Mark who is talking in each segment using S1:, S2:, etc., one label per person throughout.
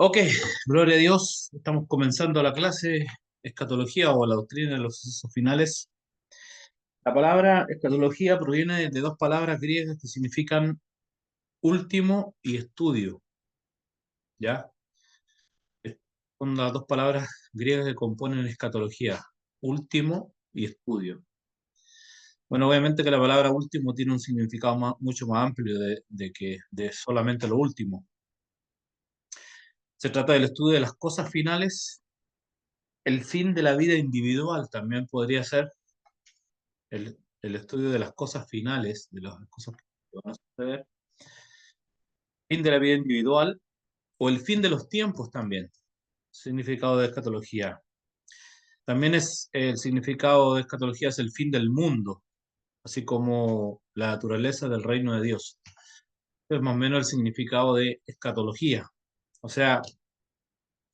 S1: Ok, gloria a Dios. Estamos comenzando la clase escatología o la doctrina de los sucesos finales. La palabra escatología proviene de dos palabras griegas que significan último y estudio, ¿ya? Son las dos palabras griegas que componen escatología, último y estudio. Bueno, obviamente que la palabra último tiene un significado mucho más amplio de solamente lo último. Se trata del estudio de las cosas finales, el fin de la vida individual también podría ser el estudio de las cosas finales, de las cosas que van a suceder, fin de la vida individual o el fin de los tiempos también, significado de escatología. También es el significado de escatología es el fin del mundo, así como la naturaleza del reino de Dios. Es más o menos el significado de escatología. O sea,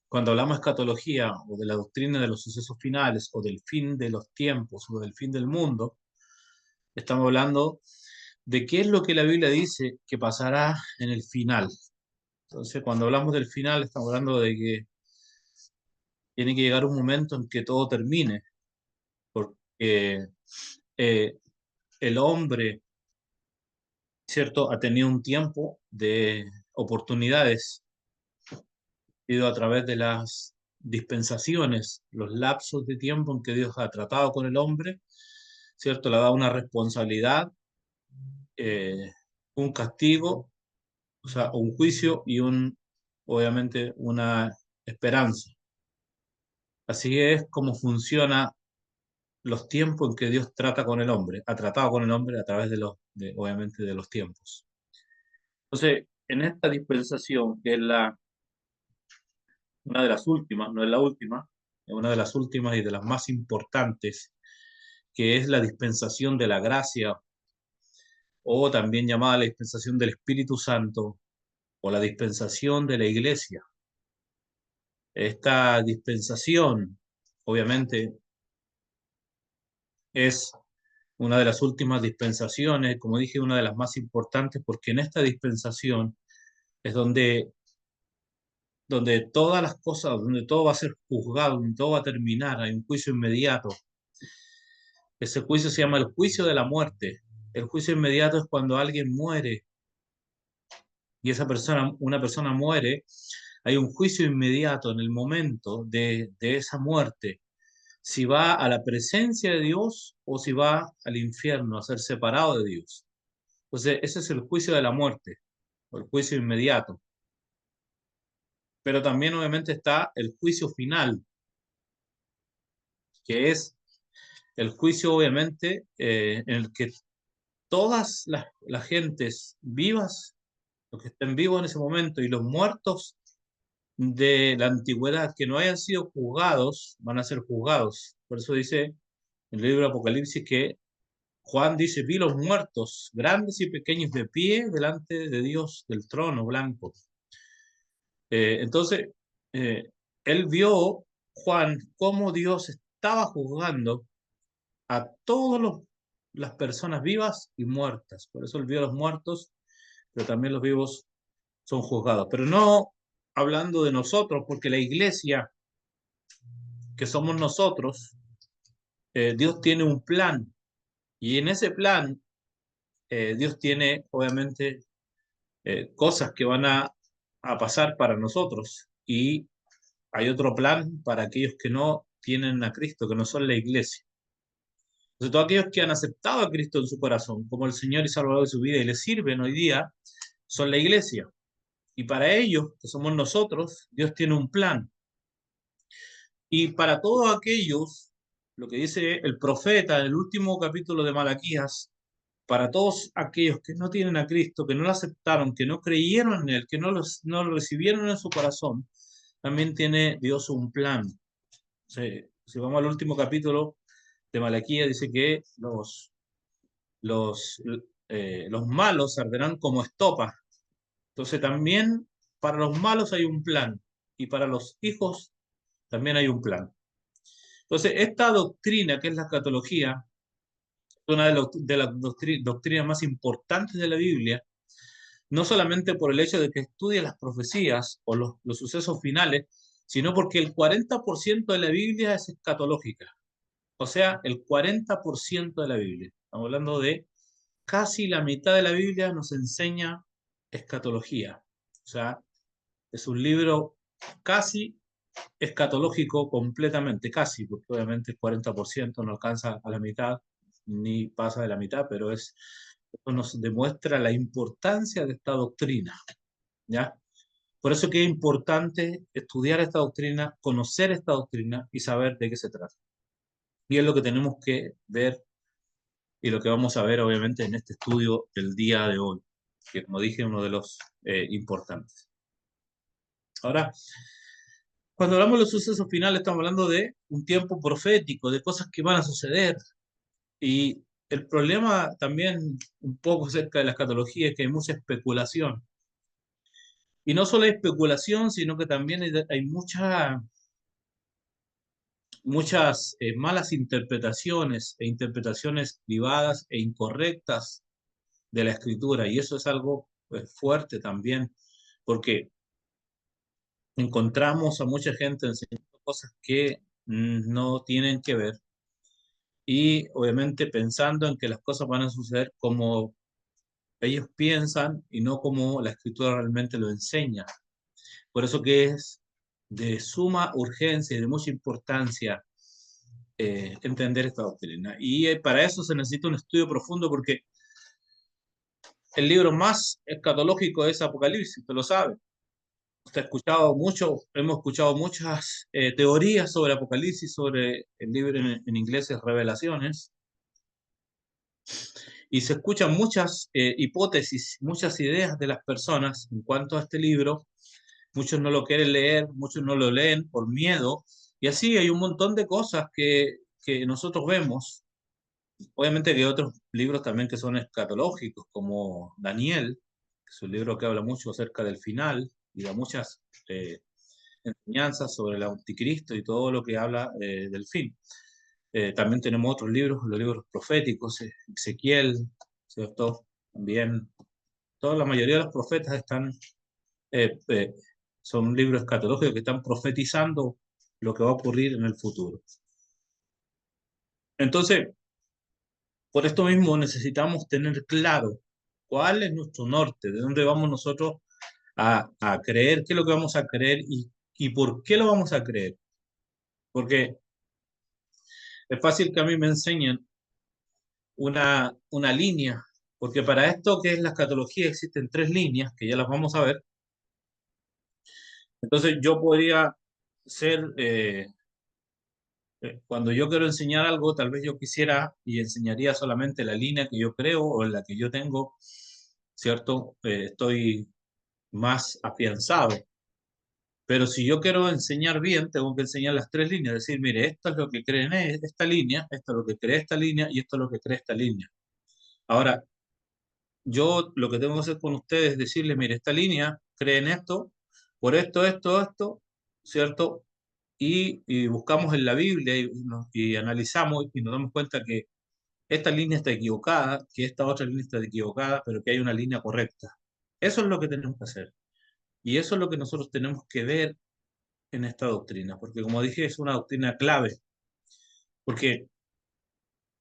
S1: cuando hablamos de escatología o de la doctrina de los sucesos finales o del fin de los tiempos o del fin del mundo, estamos hablando de qué es lo que la Biblia dice que pasará en el final. Entonces, cuando hablamos del final, estamos hablando de que tiene que llegar un momento en que todo termine, porque eh, el hombre, ¿cierto?, ha tenido un tiempo de oportunidades, ido a través de las dispensaciones, los lapsos de tiempo en que Dios ha tratado con el hombre, ¿cierto? Le ha dado una responsabilidad, eh, un castigo, o sea, un juicio y obviamente, una esperanza. Así es como funciona los tiempos en que Dios trata con el hombre, ha tratado con el hombre a través obviamente, de los tiempos. Entonces, en esta dispensación, que es una de las últimas, no es la última, es una de las últimas y de las más importantes, que es la dispensación de la gracia, o también llamada la dispensación del Espíritu Santo, o la dispensación de la iglesia. Esta dispensación, obviamente, es una de las últimas dispensaciones, como dije, una de las más importantes, porque en esta dispensación es donde todas las cosas, donde todo va a ser juzgado, donde todo va a terminar, hay un juicio inmediato. Ese juicio se llama el juicio de la muerte. El juicio inmediato es cuando alguien muere y una persona muere, hay un juicio inmediato en el momento de esa muerte, si va a la presencia de Dios o si va al infierno a ser separado de Dios. Entonces, ese es el juicio de la muerte, o el juicio inmediato. Pero también obviamente está el juicio final, que es el juicio obviamente en el que todas las gentes vivas, los que estén vivos en ese momento y los muertos de la antigüedad que no hayan sido juzgados, van a ser juzgados. Por eso dice en el libro de Apocalipsis que Juan dice, vi los muertos, grandes y pequeños, de pie delante de Dios del trono blanco. Entonces, eh, él vio, Juan, cómo Dios estaba juzgando a todas las personas vivas y muertas. Por eso él vio a los muertos, pero también los vivos son juzgados. Pero no hablando de nosotros, porque la iglesia, que somos nosotros, Dios tiene un plan. Y en ese plan, Dios tiene, obviamente, cosas que van a pasar para nosotros. Y hay otro plan para aquellos que no tienen a Cristo, que no son la iglesia. Entonces, todos aquellos que han aceptado a Cristo en su corazón como el Señor y Salvador de su vida y le sirven hoy día, son la iglesia. Y para ellos, que somos nosotros, Dios tiene un plan. Y para todos aquellos, lo que dice el profeta en el último capítulo de Malaquías, para todos aquellos que no tienen a Cristo, que no lo aceptaron, que no creyeron en Él, que no lo recibieron en su corazón, también tiene Dios un plan. Si vamos al último capítulo de Malaquías, dice que los, los malos arderán como estopa. Entonces también para los malos hay un plan y para los hijos también hay un plan. Entonces, esta doctrina, que es la escatología, es una de las doctrinas más importantes de la Biblia, no solamente por el hecho de que estudie las profecías o los sucesos finales, sino porque el 40% de la Biblia es escatológica. O sea, el 40% de la Biblia. Estamos hablando de casi la mitad de la Biblia nos enseña escatología. O sea, es un libro casi escatológico completamente, casi, porque obviamente el 40% no alcanza a la mitad, ni pasa de la mitad, pero esto nos demuestra la importancia de esta doctrina, ¿ya? Por eso que es importante estudiar esta doctrina, conocer esta doctrina y saber de qué se trata. Y es lo que tenemos que ver y lo que vamos a ver obviamente en este estudio del día de hoy, que como dije, es uno de los importantes. Ahora, cuando hablamos de los sucesos finales, estamos hablando de un tiempo profético, de cosas que van a suceder. Y el problema también, un poco acerca de la escatología, es que hay mucha especulación. Y no solo hay especulación, sino que también hay muchas malas interpretaciones e interpretaciones privadas e incorrectas de la escritura. Y eso es algo fuerte también, porque encontramos a mucha gente enseñando cosas que no tienen que ver y obviamente pensando en que las cosas van a suceder como ellos piensan y no como la escritura realmente lo enseña. Por eso que es de suma urgencia y de mucha importancia entender esta doctrina. Y para eso se necesita un estudio profundo porque el libro más escatológico es Apocalipsis, usted lo sabe. Usted ha escuchado mucho, hemos escuchado muchas teorías sobre Apocalipsis, sobre el libro en inglés es Revelaciones, y se escuchan muchas hipótesis, muchas ideas de las personas en cuanto a este libro. Muchos no lo quieren leer, muchos no lo leen por miedo, y así hay un montón de cosas que nosotros vemos. Obviamente que hay otros libros también que son escatológicos, como Daniel, que es un libro que habla mucho acerca del final y da muchas enseñanzas sobre el anticristo y todo lo que habla del fin. También tenemos otros libros, los libros proféticos, Ezequiel, ¿cierto? También, toda la mayoría de los profetas eh, eh, son libros escatológicos que están profetizando lo que va a ocurrir en el futuro. Entonces, por esto mismo necesitamos tener claro cuál es nuestro norte, de dónde vamos nosotros a creer, qué es lo que vamos a creer y por qué lo vamos a creer. Porque es fácil que a mí me enseñen una línea, porque para esto que es la escatología existen tres líneas, que ya las vamos a ver. Entonces yo podría ser, cuando yo quiero enseñar algo, tal vez yo quisiera y enseñaría solamente la línea que yo creo o en la que yo tengo, ¿cierto? Estoy más afianzado. Pero si yo quiero enseñar bien, tengo que enseñar las tres líneas, decir, mire, esto es lo que cree en esta línea, esto es lo que cree esta línea y esto es lo que cree esta línea. Ahora, yo lo que tengo que hacer con ustedes es decirles, mire, esta línea cree en esto, por esto, ¿cierto? Y buscamos en la Biblia y analizamos y nos damos cuenta que esta línea está equivocada, que esta otra línea está equivocada, pero que hay una línea correcta. Eso es lo que tenemos que hacer. Y eso es lo que nosotros tenemos que ver en esta doctrina, porque como dije, es una doctrina clave, porque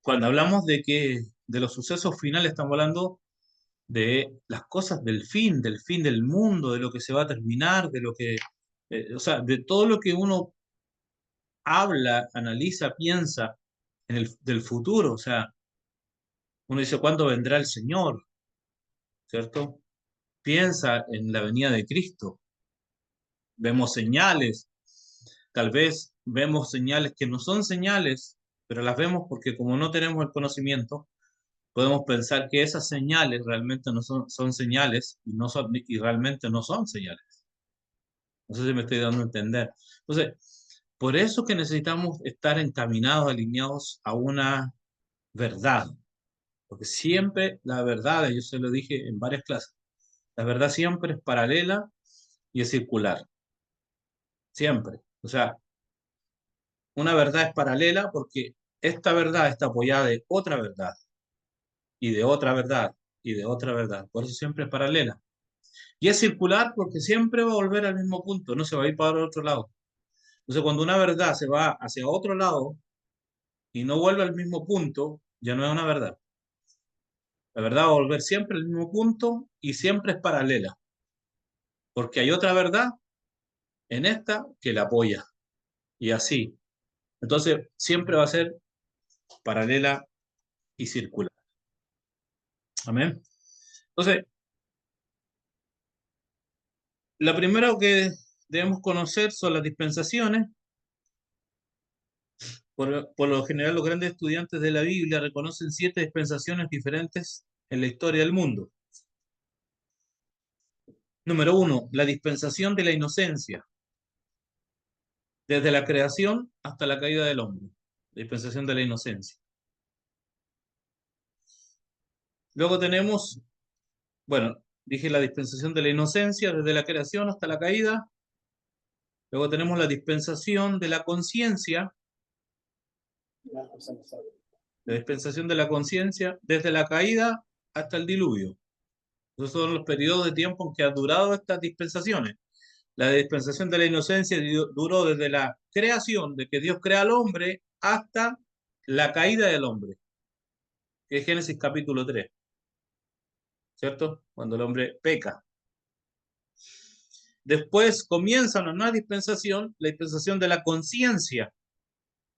S1: cuando hablamos de los sucesos finales, estamos hablando de las cosas del fin del mundo, de lo que se va a terminar, de lo que, o sea, de todo lo que uno habla, analiza, piensa del futuro, o sea, uno dice, ¿cuándo vendrá el Señor? ¿Cierto? Piensa en la venida de Cristo, vemos señales, tal vez vemos señales que no son señales, pero las vemos porque como no tenemos el conocimiento, podemos pensar que esas señales realmente no son señales y, no son, y realmente no son señales. No sé si me estoy dando a entender. Entonces, por eso que necesitamos estar encaminados, alineados a una verdad, porque siempre la verdad, yo se lo dije en varias clases, la verdad siempre es paralela y es circular, siempre. O sea, una verdad es paralela porque esta verdad está apoyada de otra verdad y de otra verdad y de otra verdad. Por eso siempre es paralela. Y es circular porque siempre va a volver al mismo punto, no se va a ir para otro lado. Entonces, cuando una verdad se va hacia otro lado y no vuelve al mismo punto, ya no es una verdad. La verdad va a volver siempre al mismo punto y siempre es paralela, porque hay otra verdad en esta que la apoya. Y así. Entonces, siempre va a ser paralela y circular. Amén. Entonces, la primera que debemos conocer son las dispensaciones. Por lo general, los grandes estudiantes de la Biblia reconocen 7 dispensaciones diferentes en la historia del mundo. Número 1, la dispensación de la inocencia, desde la creación hasta la caída del hombre. La dispensación de la inocencia. Luego tenemos, bueno, dije la dispensación de la inocencia desde la creación hasta la caída. Luego tenemos la dispensación de la conciencia, la dispensación de la conciencia desde la caída hasta el diluvio. Esos son los periodos de tiempo en que han durado estas dispensaciones. La dispensación de la inocencia duró desde la creación, de que Dios crea al hombre, hasta la caída del hombre, que es Génesis capítulo 3, ¿cierto? Cuando el hombre peca. Después comienza una nueva dispensación, la dispensación de la conciencia,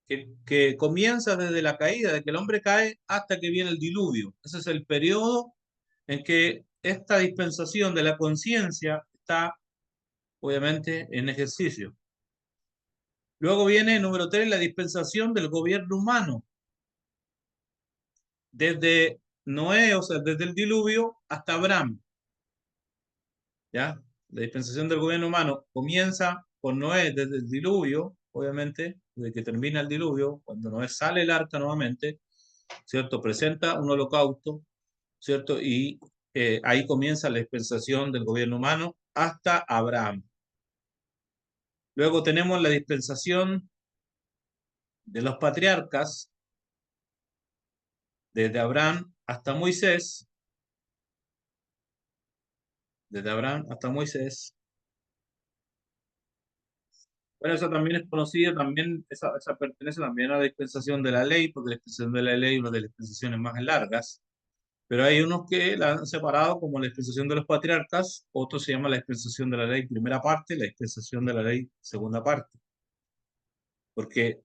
S1: que comienza desde la caída, de que el hombre cae hasta que viene el diluvio. Ese es el periodo en que esta dispensación de la conciencia está, obviamente, en ejercicio. Luego viene, número 3, la dispensación del gobierno humano, desde Noé, o sea, desde el diluvio hasta Abraham. ¿Ya? La dispensación del gobierno humano comienza con Noé desde el diluvio, obviamente, desde que termina el diluvio, cuando Noé sale el arca nuevamente, ¿cierto? Presenta un holocausto, ¿cierto? Y ahí comienza la dispensación del gobierno humano hasta Abraham. Luego tenemos la dispensación de los patriarcas, desde Abraham hasta Moisés, desde Abraham hasta Moisés. Bueno, esa también es conocida, también, esa pertenece también a la dispensación de la ley, porque la dispensación de la ley es una de las dispensaciones más largas, pero hay unos que la han separado como la dispensación de los patriarcas, otro se llama la dispensación de la ley primera parte, la dispensación de la ley segunda parte, porque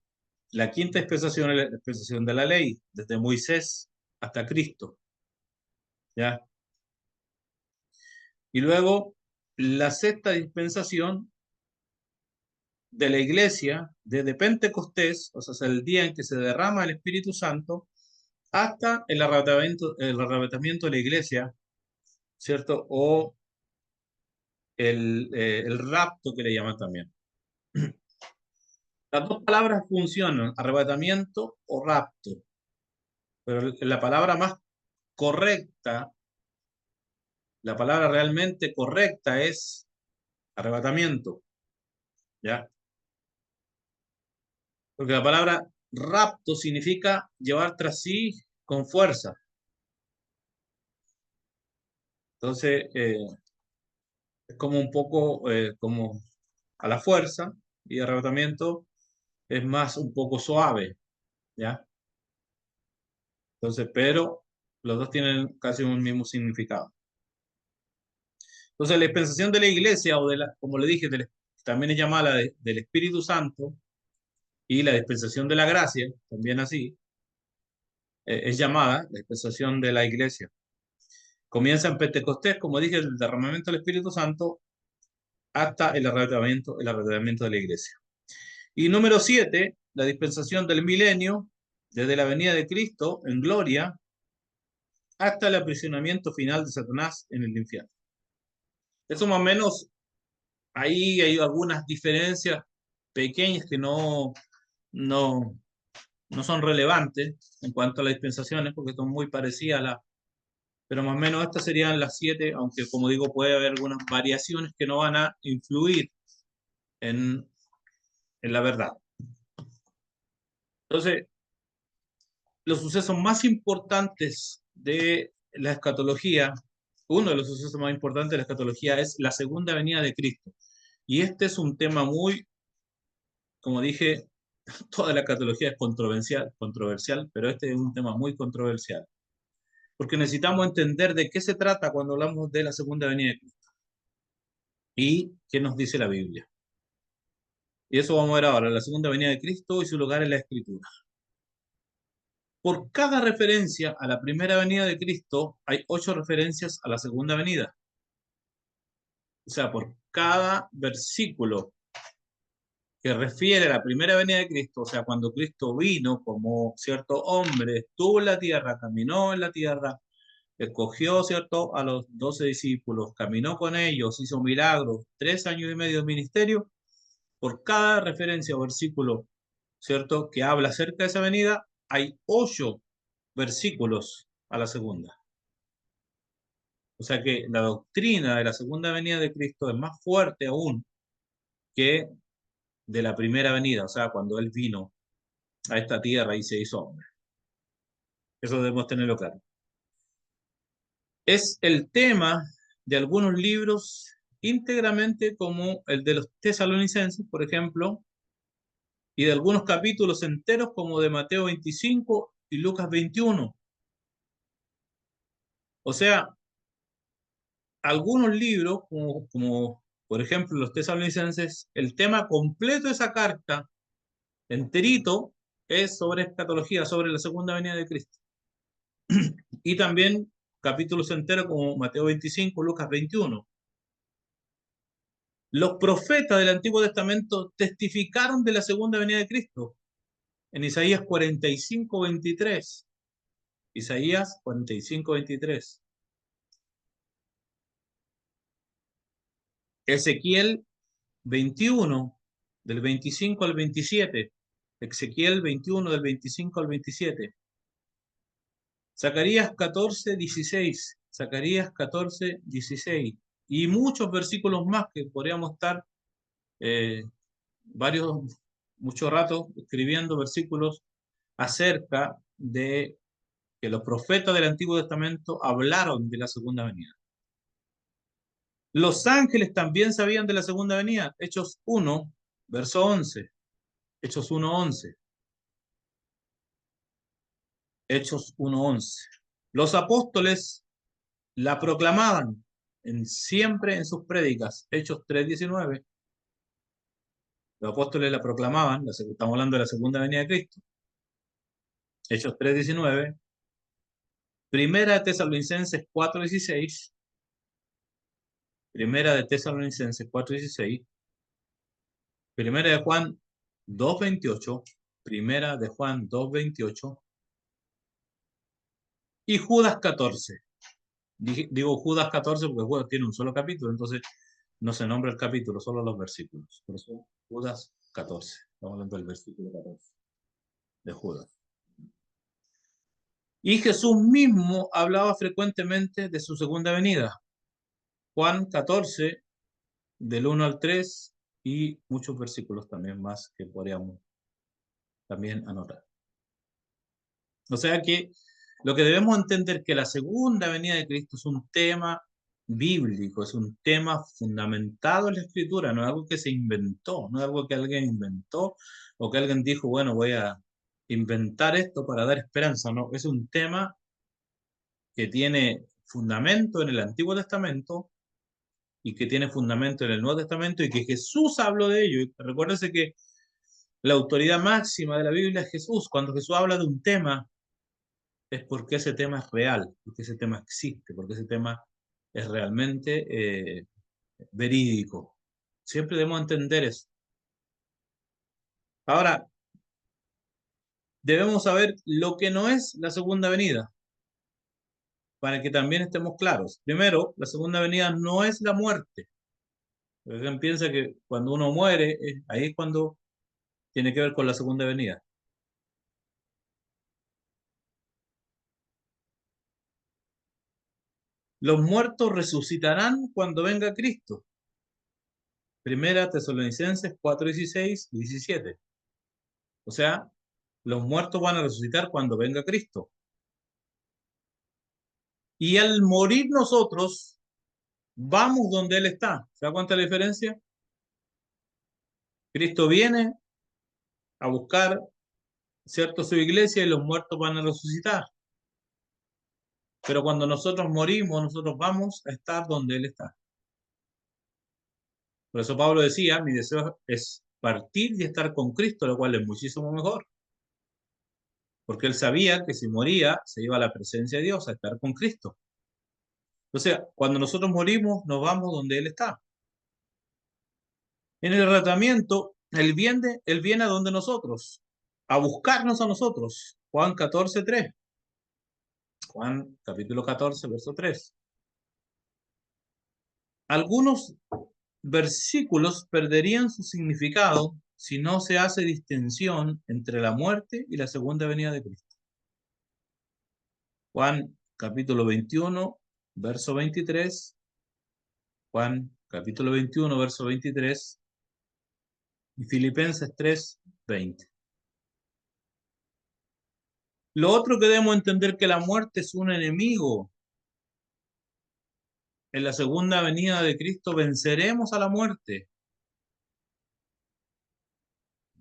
S1: la quinta dispensación es la dispensación de la ley, desde Moisés hasta Cristo, ¿ya? Y luego la sexta dispensación de la iglesia, desde Pentecostés, o sea, el día en que se derrama el Espíritu Santo, hasta el arrebatamiento de la iglesia, ¿cierto? O el rapto que le llaman también. Las dos palabras funcionan, arrebatamiento o rapto, pero la palabra más correcta, la palabra realmente correcta es arrebatamiento, ¿ya? Porque la palabra rapto significa llevar tras sí con fuerza. Entonces, es como un poco como a la fuerza, y arrebatamiento es más un poco suave, ¿ya? Entonces, pero los dos tienen casi un mismo significado. Entonces, la dispensación de la iglesia, o de la, como le dije, también es llamada del Espíritu Santo, y la dispensación de la gracia, también así, es llamada la dispensación de la iglesia. Comienza en Pentecostés, como dije, el derramamiento del Espíritu Santo, hasta el arrebatamiento de la iglesia. Y número 7, la dispensación del milenio, desde la venida de Cristo en gloria hasta el aprisionamiento final de Satanás en el infierno. Eso más o menos, ahí hay algunas diferencias pequeñas que no, no son relevantes en cuanto a las dispensaciones, porque son muy parecidas a las, pero más o menos estas serían las 7, aunque como digo, puede haber algunas variaciones que no van a influir en, en la verdad. Entonces, los sucesos más importantes de la escatología, uno de los sucesos más importantes de la escatología es la segunda venida de Cristo. Y este es un tema muy, como dije, toda la escatología es controversial, pero este es un tema muy controversial. Porque necesitamos entender de qué se trata cuando hablamos de la segunda venida de Cristo y qué nos dice la Biblia. Y eso vamos a ver ahora, la segunda venida de Cristo y su lugar en la Escritura. Por cada referencia a la primera venida de Cristo, hay 8 referencias a la segunda venida. O sea, por cada versículo que refiere a la primera venida de Cristo, o sea, cuando Cristo vino como cierto hombre, estuvo en la tierra, caminó en la tierra, escogió, ¿cierto?, a los 12 discípulos, caminó con ellos, hizo milagros, 3 años y medio de ministerio. Por cada referencia o versículo, ¿cierto?, que habla acerca de esa venida, hay 8 versículos a la segunda. O sea que la doctrina de la segunda venida de Cristo es más fuerte aún que de la primera venida, o sea, cuando Él vino a esta tierra y se hizo hombre. Eso debemos tenerlo claro. Es el tema de algunos libros íntegramente como el de los tesalonicenses, por ejemplo, y de algunos capítulos enteros como de Mateo 25 y Lucas 21. O sea, algunos libros, como por ejemplo los tesalonicenses, el tema completo de esa carta, enterito, es sobre escatología, sobre la segunda venida de Cristo. Y también capítulos enteros como Mateo 25, Lucas 21. Los profetas del Antiguo Testamento testificaron de la segunda venida de Cristo en Isaías 45, 23. Isaías 45, 23. Ezequiel 21, del 25 al 27. Ezequiel 21, del 25 al 27. Zacarías 14, 16. Zacarías 14, 16. Y muchos versículos más que podríamos estar eh, mucho rato escribiendo versículos acerca de que los profetas del Antiguo Testamento hablaron de la segunda venida. Los ángeles también sabían de la segunda venida. Hechos 1, verso 11. Hechos 1, 11. Hechos 1, 11. Los apóstoles la proclamaban siempre en sus prédicas. Hechos 3, 19. Los apóstoles la proclamaban, estamos hablando de la segunda venida de Cristo. Hechos 3, 19. Primera de Tesalonicenses 4, 16. Primera de Tesalonicenses 4, 16. Primera de Juan 2, 28. Primera de Juan 2, 28. Y Judas 14. Digo Judas 14 porque Judas tiene un solo capítulo, entonces no se nombra el capítulo, solo los versículos. Por eso Judas 14. Estamos hablando del versículo 14 de Judas. Y Jesús mismo hablaba frecuentemente de su segunda venida. Juan 14, del 1 al 3, y muchos versículos también más que podríamos también anotar. O sea que lo que debemos entender es que la segunda venida de Cristo es un tema bíblico, es un tema fundamentado en la Escritura, no es algo que se inventó, no es algo que alguien inventó o que alguien dijo, bueno, voy a inventar esto para dar esperanza, no, es un tema que tiene fundamento en el Antiguo Testamento y que tiene fundamento en el Nuevo Testamento y que Jesús habló de ello. Y recuérdense que la autoridad máxima de la Biblia es Jesús. Cuando Jesús habla de un tema, es porque ese tema es real, porque ese tema existe, porque ese tema es realmente verídico. Siempre debemos entender eso. Ahora, debemos saber lo que no es la segunda venida, para que también estemos claros. Primero, la segunda venida no es la muerte. Alguien piensa que cuando uno muere, ahí es cuando tiene que ver con la segunda venida. Los muertos resucitarán cuando venga Cristo. Primera Tesalonicenses 4, 16 y 17. O sea, los muertos van a resucitar cuando venga Cristo. Y al morir nosotros, vamos donde Él está. ¿Se da cuenta la diferencia? Cristo viene a buscar, ¿cierto?, su iglesia y los muertos van a resucitar. Pero cuando nosotros morimos, nosotros vamos a estar donde Él está. Por eso Pablo decía, mi deseo es partir y estar con Cristo, lo cual es muchísimo mejor. Porque él sabía que si moría, se iba a la presencia de Dios, a estar con Cristo. O sea, cuando nosotros morimos, nos vamos donde Él está. En el arrebatamiento, Él viene a donde nosotros, a buscarnos a nosotros. Juan 14:3. Juan capítulo 14, verso 3. Algunos versículos perderían su significado si no se hace distinción entre la muerte y la segunda venida de Cristo. Juan capítulo 21, verso 23. Juan capítulo 21, verso 23. Y Filipenses 3:20. Lo otro que debemos entender que la muerte es un enemigo. En la segunda venida de Cristo venceremos a la muerte.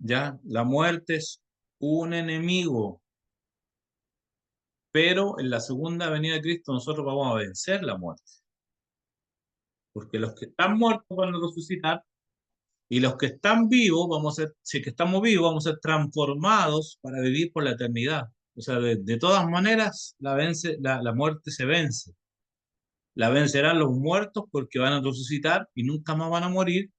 S1: Ya, la muerte es un enemigo. Pero en la segunda venida de Cristo nosotros vamos a vencer la muerte. Porque los que están muertos van a resucitar y los que están vivos, vamos a ser, si que estamos vivos, vamos a ser transformados para vivir por la eternidad. O sea, de todas maneras, la muerte se vence. La vencerán los muertos porque van a resucitar y nunca más van a morir.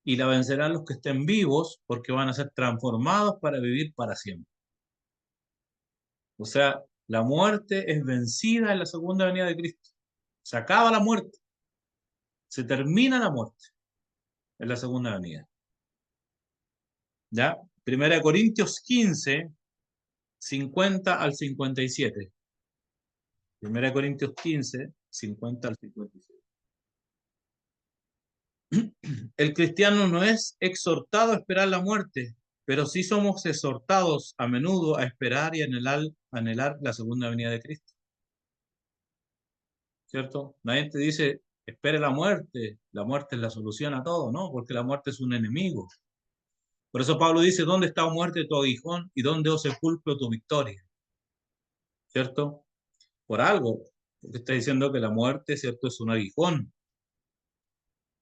S1: Y la vencerán los que estén vivos porque van a ser transformados para vivir para siempre. O sea, la muerte es vencida en la segunda venida de Cristo. Se acaba la muerte. Se termina la muerte en la segunda venida. ¿Ya? Primera de Corintios 15, 50 al 57. Primera de Corintios 15, 50 al 57. El cristiano no es exhortado a esperar la muerte, pero sí somos exhortados a menudo a esperar y anhelar la segunda venida de Cristo. ¿Cierto? Nadie te dice, espere la muerte es la solución a todo, ¿no? Porque la muerte es un enemigo. Por eso Pablo dice, ¿dónde está, oh muerte, tu aguijón? ¿Y dónde, oh sepulcro, tu victoria? ¿Cierto? Por algo, porque está diciendo que la muerte, ¿cierto?, es un aguijón,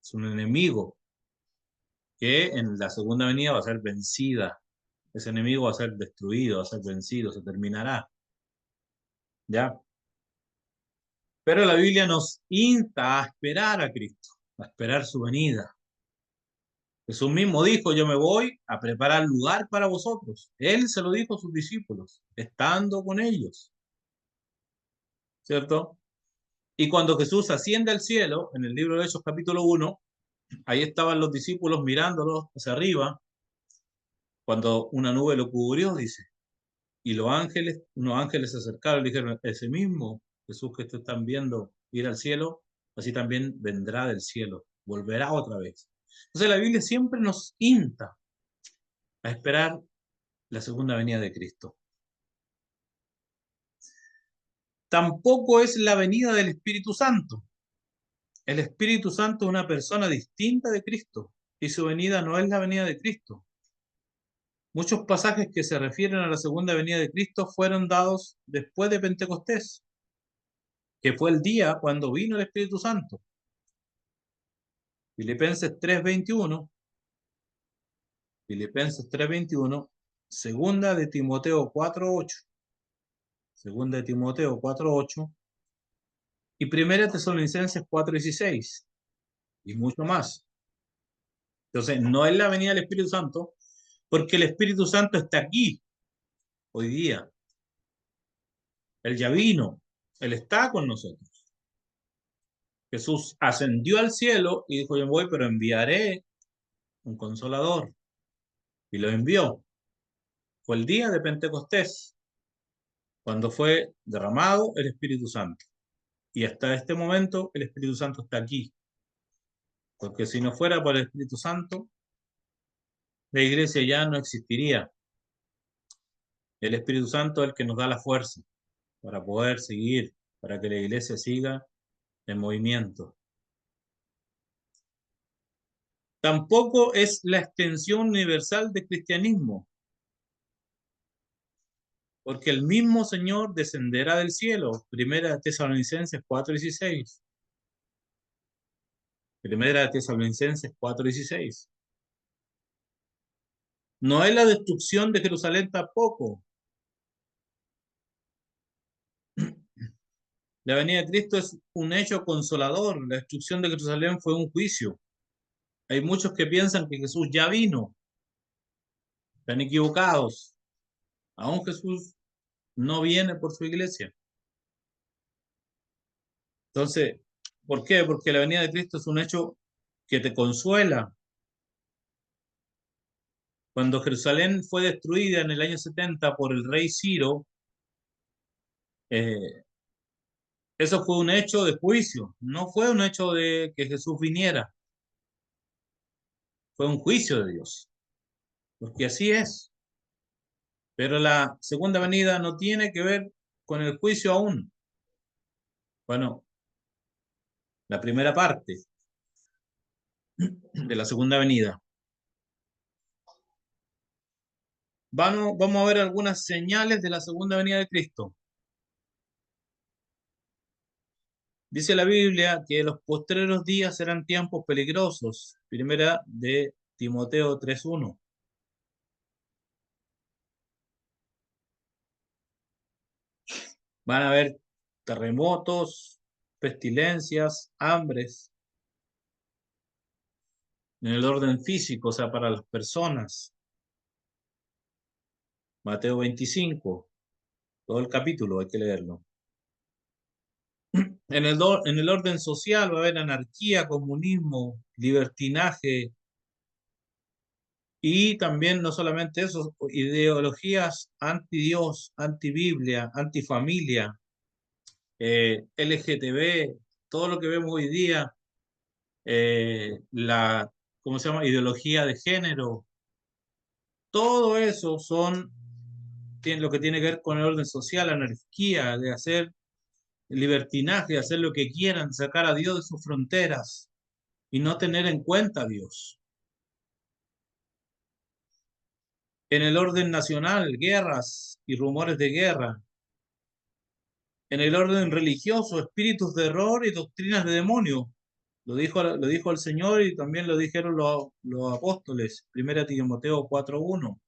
S1: es un enemigo, que en la segunda venida va a ser vencida. Ese enemigo va a ser destruido, va a ser vencido, se terminará. ¿Ya? Pero la Biblia nos insta a esperar a Cristo, a esperar su venida. Jesús mismo dijo, yo me voy a preparar lugar para vosotros. Él se lo dijo a sus discípulos, estando con ellos. ¿Cierto? Y cuando Jesús asciende al cielo, en el libro de Hechos capítulo 1, ahí estaban los discípulos mirándolo hacia arriba, cuando una nube lo cubrió, dice. Y unos ángeles se acercaron y dijeron, ese mismo Jesús que ustedes están viendo ir al cielo, así también vendrá del cielo, volverá otra vez. Entonces la Biblia siempre nos insta a esperar la segunda venida de Cristo. Tampoco es la venida del Espíritu Santo. El Espíritu Santo es una persona distinta de Cristo y su venida no es la venida de Cristo. Muchos pasajes que se refieren a la segunda venida de Cristo fueron dados después de Pentecostés, que fue el día cuando vino el Espíritu Santo. Filipenses 3:21, Filipenses 3:21, segunda de Timoteo 4:8, segunda de Timoteo 4:8 y primera Tesalonicenses 4:16 y mucho más. Entonces, no es la venida del Espíritu Santo, porque el Espíritu Santo está aquí hoy día. Él ya vino, Él está con nosotros. Jesús ascendió al cielo y dijo, yo voy, pero enviaré un consolador. Y lo envió. Fue el día de Pentecostés, cuando fue derramado el Espíritu Santo. Y hasta este momento el Espíritu Santo está aquí. Porque si no fuera por el Espíritu Santo, la iglesia ya no existiría. El Espíritu Santo es el que nos da la fuerza para poder seguir para que la iglesia siga en movimiento. Tampoco es la extensión universal del cristianismo, porque el mismo Señor descenderá del cielo. Primera de Tesalonicenses 4:16. Primera de Tesalonicenses 4:16. No es la destrucción de Jerusalén tampoco. La venida de Cristo es un hecho consolador. La destrucción de Jerusalén fue un juicio. Hay muchos que piensan que Jesús ya vino. Están equivocados. Aún Jesús no viene por su iglesia. Entonces, ¿por qué? Porque la venida de Cristo es un hecho que te consuela. Cuando Jerusalén fue destruida en el año 70 por el rey Ciro, eh, eso fue un hecho de juicio, no fue un hecho de que Jesús viniera, fue un juicio de Dios, porque así es. Pero la segunda venida no tiene que ver con el juicio aún. Bueno, la primera parte de la segunda venida. Vamos a ver algunas señales de la segunda venida de Cristo. Dice la Biblia que los postreros días serán tiempos peligrosos. Primera de Timoteo 3:1. Van a haber terremotos, pestilencias, hambres, en el orden físico, o sea, para las personas. Mateo 25, todo el capítulo hay que leerlo. En el orden social va a haber anarquía, comunismo, libertinaje y también no solamente eso, ideologías anti-Dios, anti-Biblia, anti-familia, LGTB, todo lo que vemos hoy día, la, ¿cómo se llama? Ideología de género, todo eso tiene lo que tiene que ver con el orden social, anarquía, de hacer libertinaje, de hacer lo que quieran, sacar a Dios de sus fronteras y no tener en cuenta a Dios. En el orden nacional, guerras y rumores de guerra. En el orden religioso, espíritus de error y doctrinas de demonio. Lo dijo el Señor y también lo dijeron los apóstoles. Primera Timoteo 4:1.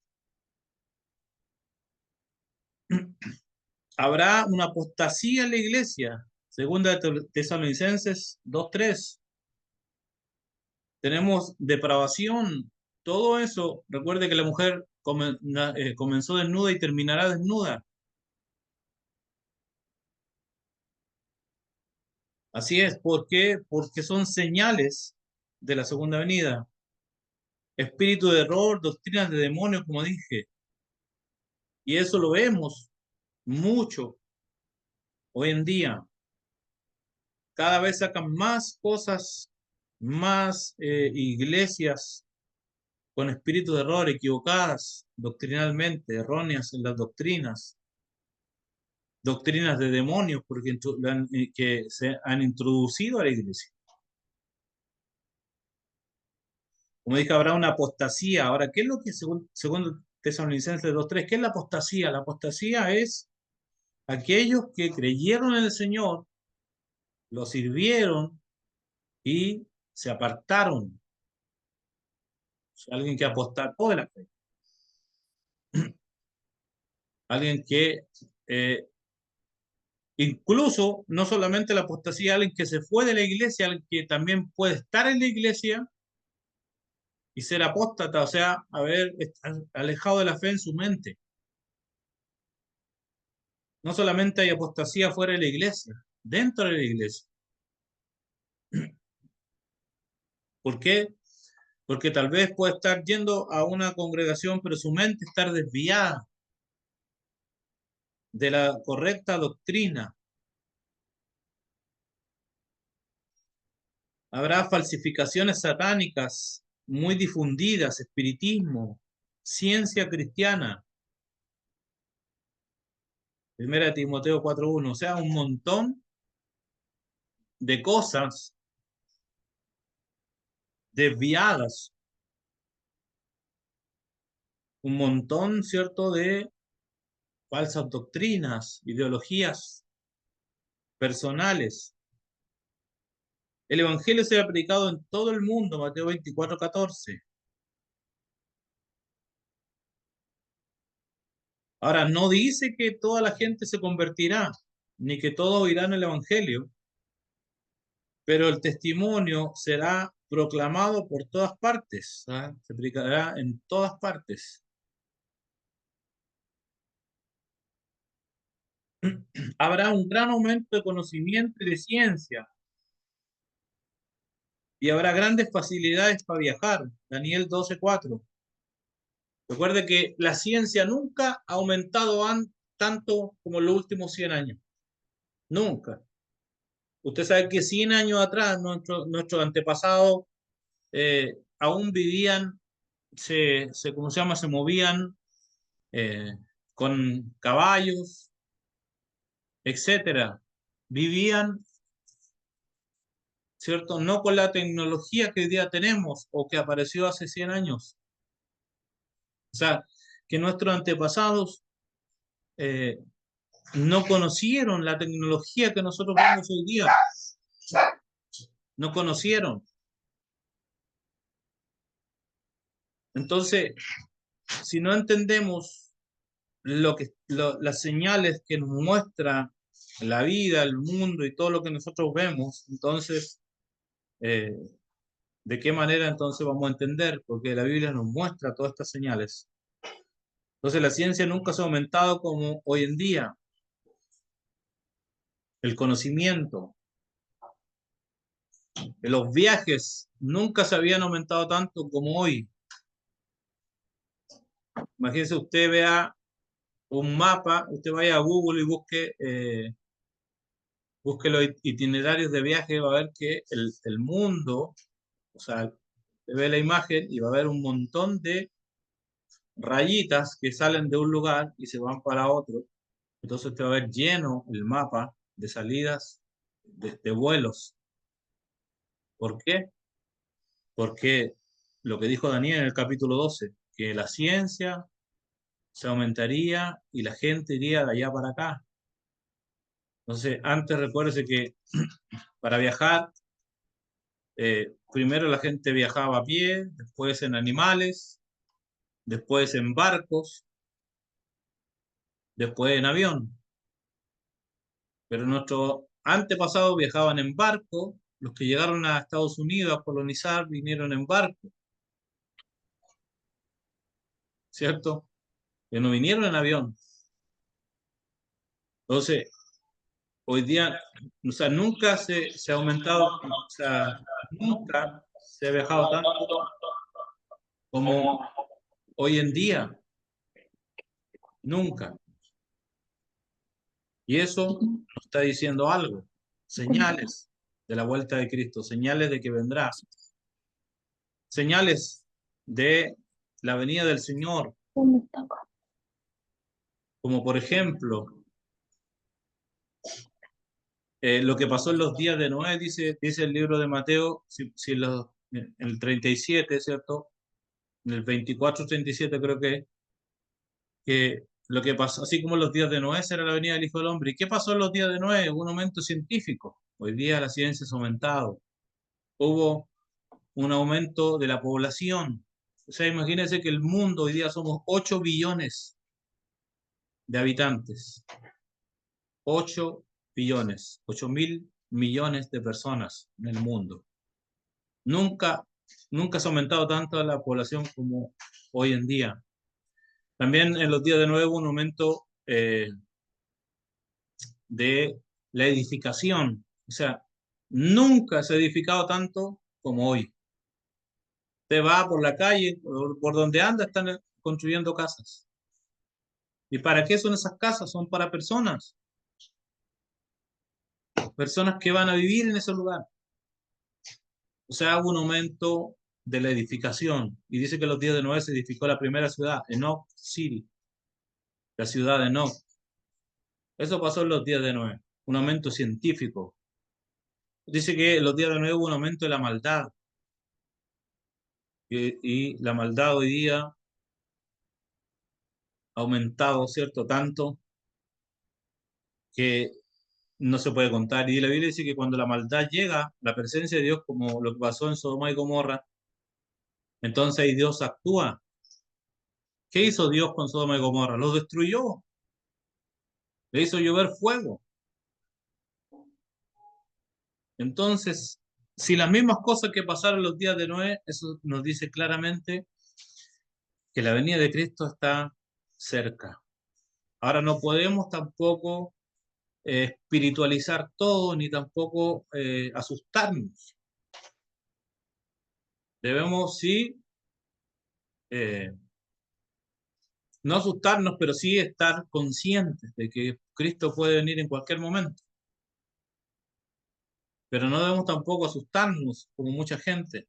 S1: Habrá una apostasía en la iglesia. Segunda de Tesalonicenses 2:3. Tenemos depravación. Todo eso, recuerde que la mujer comenzó desnuda y terminará desnuda. Así es. ¿Por qué? Porque son señales de la segunda venida. Espíritu de error, doctrinas de demonios, como dije. Y eso lo vemos mucho hoy en día. Cada vez sacan más cosas, más iglesias con espíritu de error, equivocadas doctrinalmente, erróneas en las doctrinas de demonios porque que se han introducido a la iglesia. Como dije, habrá una apostasía. Ahora, ¿qué es lo que según Tesalonicenses 2:3, qué es la apostasía? La apostasía es aquellos que creyeron en el Señor, lo sirvieron y se apartaron. O sea, alguien que apostató de la fe. Alguien que incluso, no solamente la apostasía, alguien que se fue de la iglesia, alguien que también puede estar en la iglesia y ser apóstata, o sea, haber alejado de la fe en su mente. No solamente hay apostasía fuera de la iglesia, dentro de la iglesia. ¿Por qué? Porque tal vez puede estar yendo a una congregación, pero su mente está desviada de la correcta doctrina. Habrá falsificaciones satánicas muy difundidas, espiritismo, ciencia cristiana. Primera Timoteo 4:1. O sea, un montón de cosas desviadas, un montón, ¿cierto?, de falsas doctrinas, ideologías personales. El Evangelio se ha predicado en todo el mundo, Mateo 24:14. Ahora, no dice que toda la gente se convertirá, ni que todos oirán el Evangelio, pero el testimonio será proclamado por todas partes, ¿ah? Se predicará en todas partes. Habrá un gran aumento de conocimiento y de ciencia, y habrá grandes facilidades para viajar. Daniel 12:4. Recuerde que la ciencia nunca ha aumentado tanto como en los últimos 100 años. Nunca. Usted sabe que 100 años atrás nuestros antepasados aún vivían, ¿cómo se llama? Se movían eh, con caballos, etcétera. Vivían, ¿cierto? No con la tecnología que hoy día tenemos o que apareció hace 100 años. O sea, que nuestros antepasados eh, no conocieron la tecnología que nosotros vemos hoy día. No conocieron. Entonces, si no entendemos las señales que nos muestra la vida, el mundo y todo lo que nosotros vemos, entonces, ¿de qué manera entonces vamos a entender? Porque la Biblia nos muestra todas estas señales. Entonces, la ciencia nunca se ha aumentado como hoy en día. El conocimiento, los viajes nunca se habían aumentado tanto como hoy. Imagínense, usted vea un mapa, usted vaya a Google y busque los itinerarios de viaje, va a ver que el mundo, o sea, ve la imagen y va a ver un montón de rayitas que salen de un lugar y se van para otro. Entonces te va a ver lleno el mapa de salidas de vuelos. ¿Por qué? Porque lo que dijo Daniel en el capítulo 12, que la ciencia se aumentaría y la gente iría de allá para acá. Entonces, antes recuérdese que para viajar, primero la gente viajaba a pie, después en animales, después en barcos, después en avión. Pero nuestros antepasados viajaban en barco, los que llegaron a Estados Unidos a colonizar vinieron en barco, ¿cierto? Que no vinieron en avión. Entonces, hoy día, o sea, nunca se ha aumentado, o sea, nunca se ha viajado tanto como hoy en día, nunca. Y eso nos está diciendo algo, señales de la vuelta de Cristo, señales de que vendrá, señales de la venida del Señor, como por ejemplo, lo que pasó en los días de Noé, dice el libro de Mateo, si en el 37, ¿cierto? En el 24-37 creo que lo que pasó, así como en los días de Noé, será la venida del Hijo del Hombre. ¿Y qué pasó en los días de Noé? Hubo un aumento científico. Hoy día la ciencia se ha aumentado. Hubo un aumento de la población. O sea, imagínense que el mundo hoy día somos 8 billones de habitantes. 8 billones, 8.000 millones de personas en el mundo. Nunca, nunca se ha aumentado tanto la población como hoy en día. También en los días de nuevo un aumento de la edificación. O sea, nunca se ha edificado tanto como hoy. Usted va por la calle, por donde anda, están construyendo casas. ¿Y para qué son esas casas? Son para personas. Personas que van a vivir en ese lugar. O sea, hubo un aumento de la edificación. Y dice que en los días de Noé se edificó la primera ciudad, Enoch City, la ciudad de Enoch. Eso pasó en los días de Noé, un aumento científico. Dice que en los días de Noé hubo un aumento de la maldad. Y la maldad hoy día ha aumentado, ¿cierto? Tanto que no se puede contar. Y la Biblia dice que cuando la maldad llega, la presencia de Dios, como lo que pasó en Sodoma y Gomorra, entonces ahí Dios actúa. ¿Qué hizo Dios con Sodoma y Gomorra? Los destruyó, le hizo llover fuego. Entonces, si las mismas cosas que pasaron en los días de Noé, eso nos dice claramente que la venida de Cristo está cerca. Ahora no podemos tampoco espiritualizar todo, ni tampoco asustarnos. Debemos, sí, eh, no asustarnos, pero sí estar conscientes de que Cristo puede venir en cualquier momento. Pero no debemos tampoco asustarnos, como mucha gente,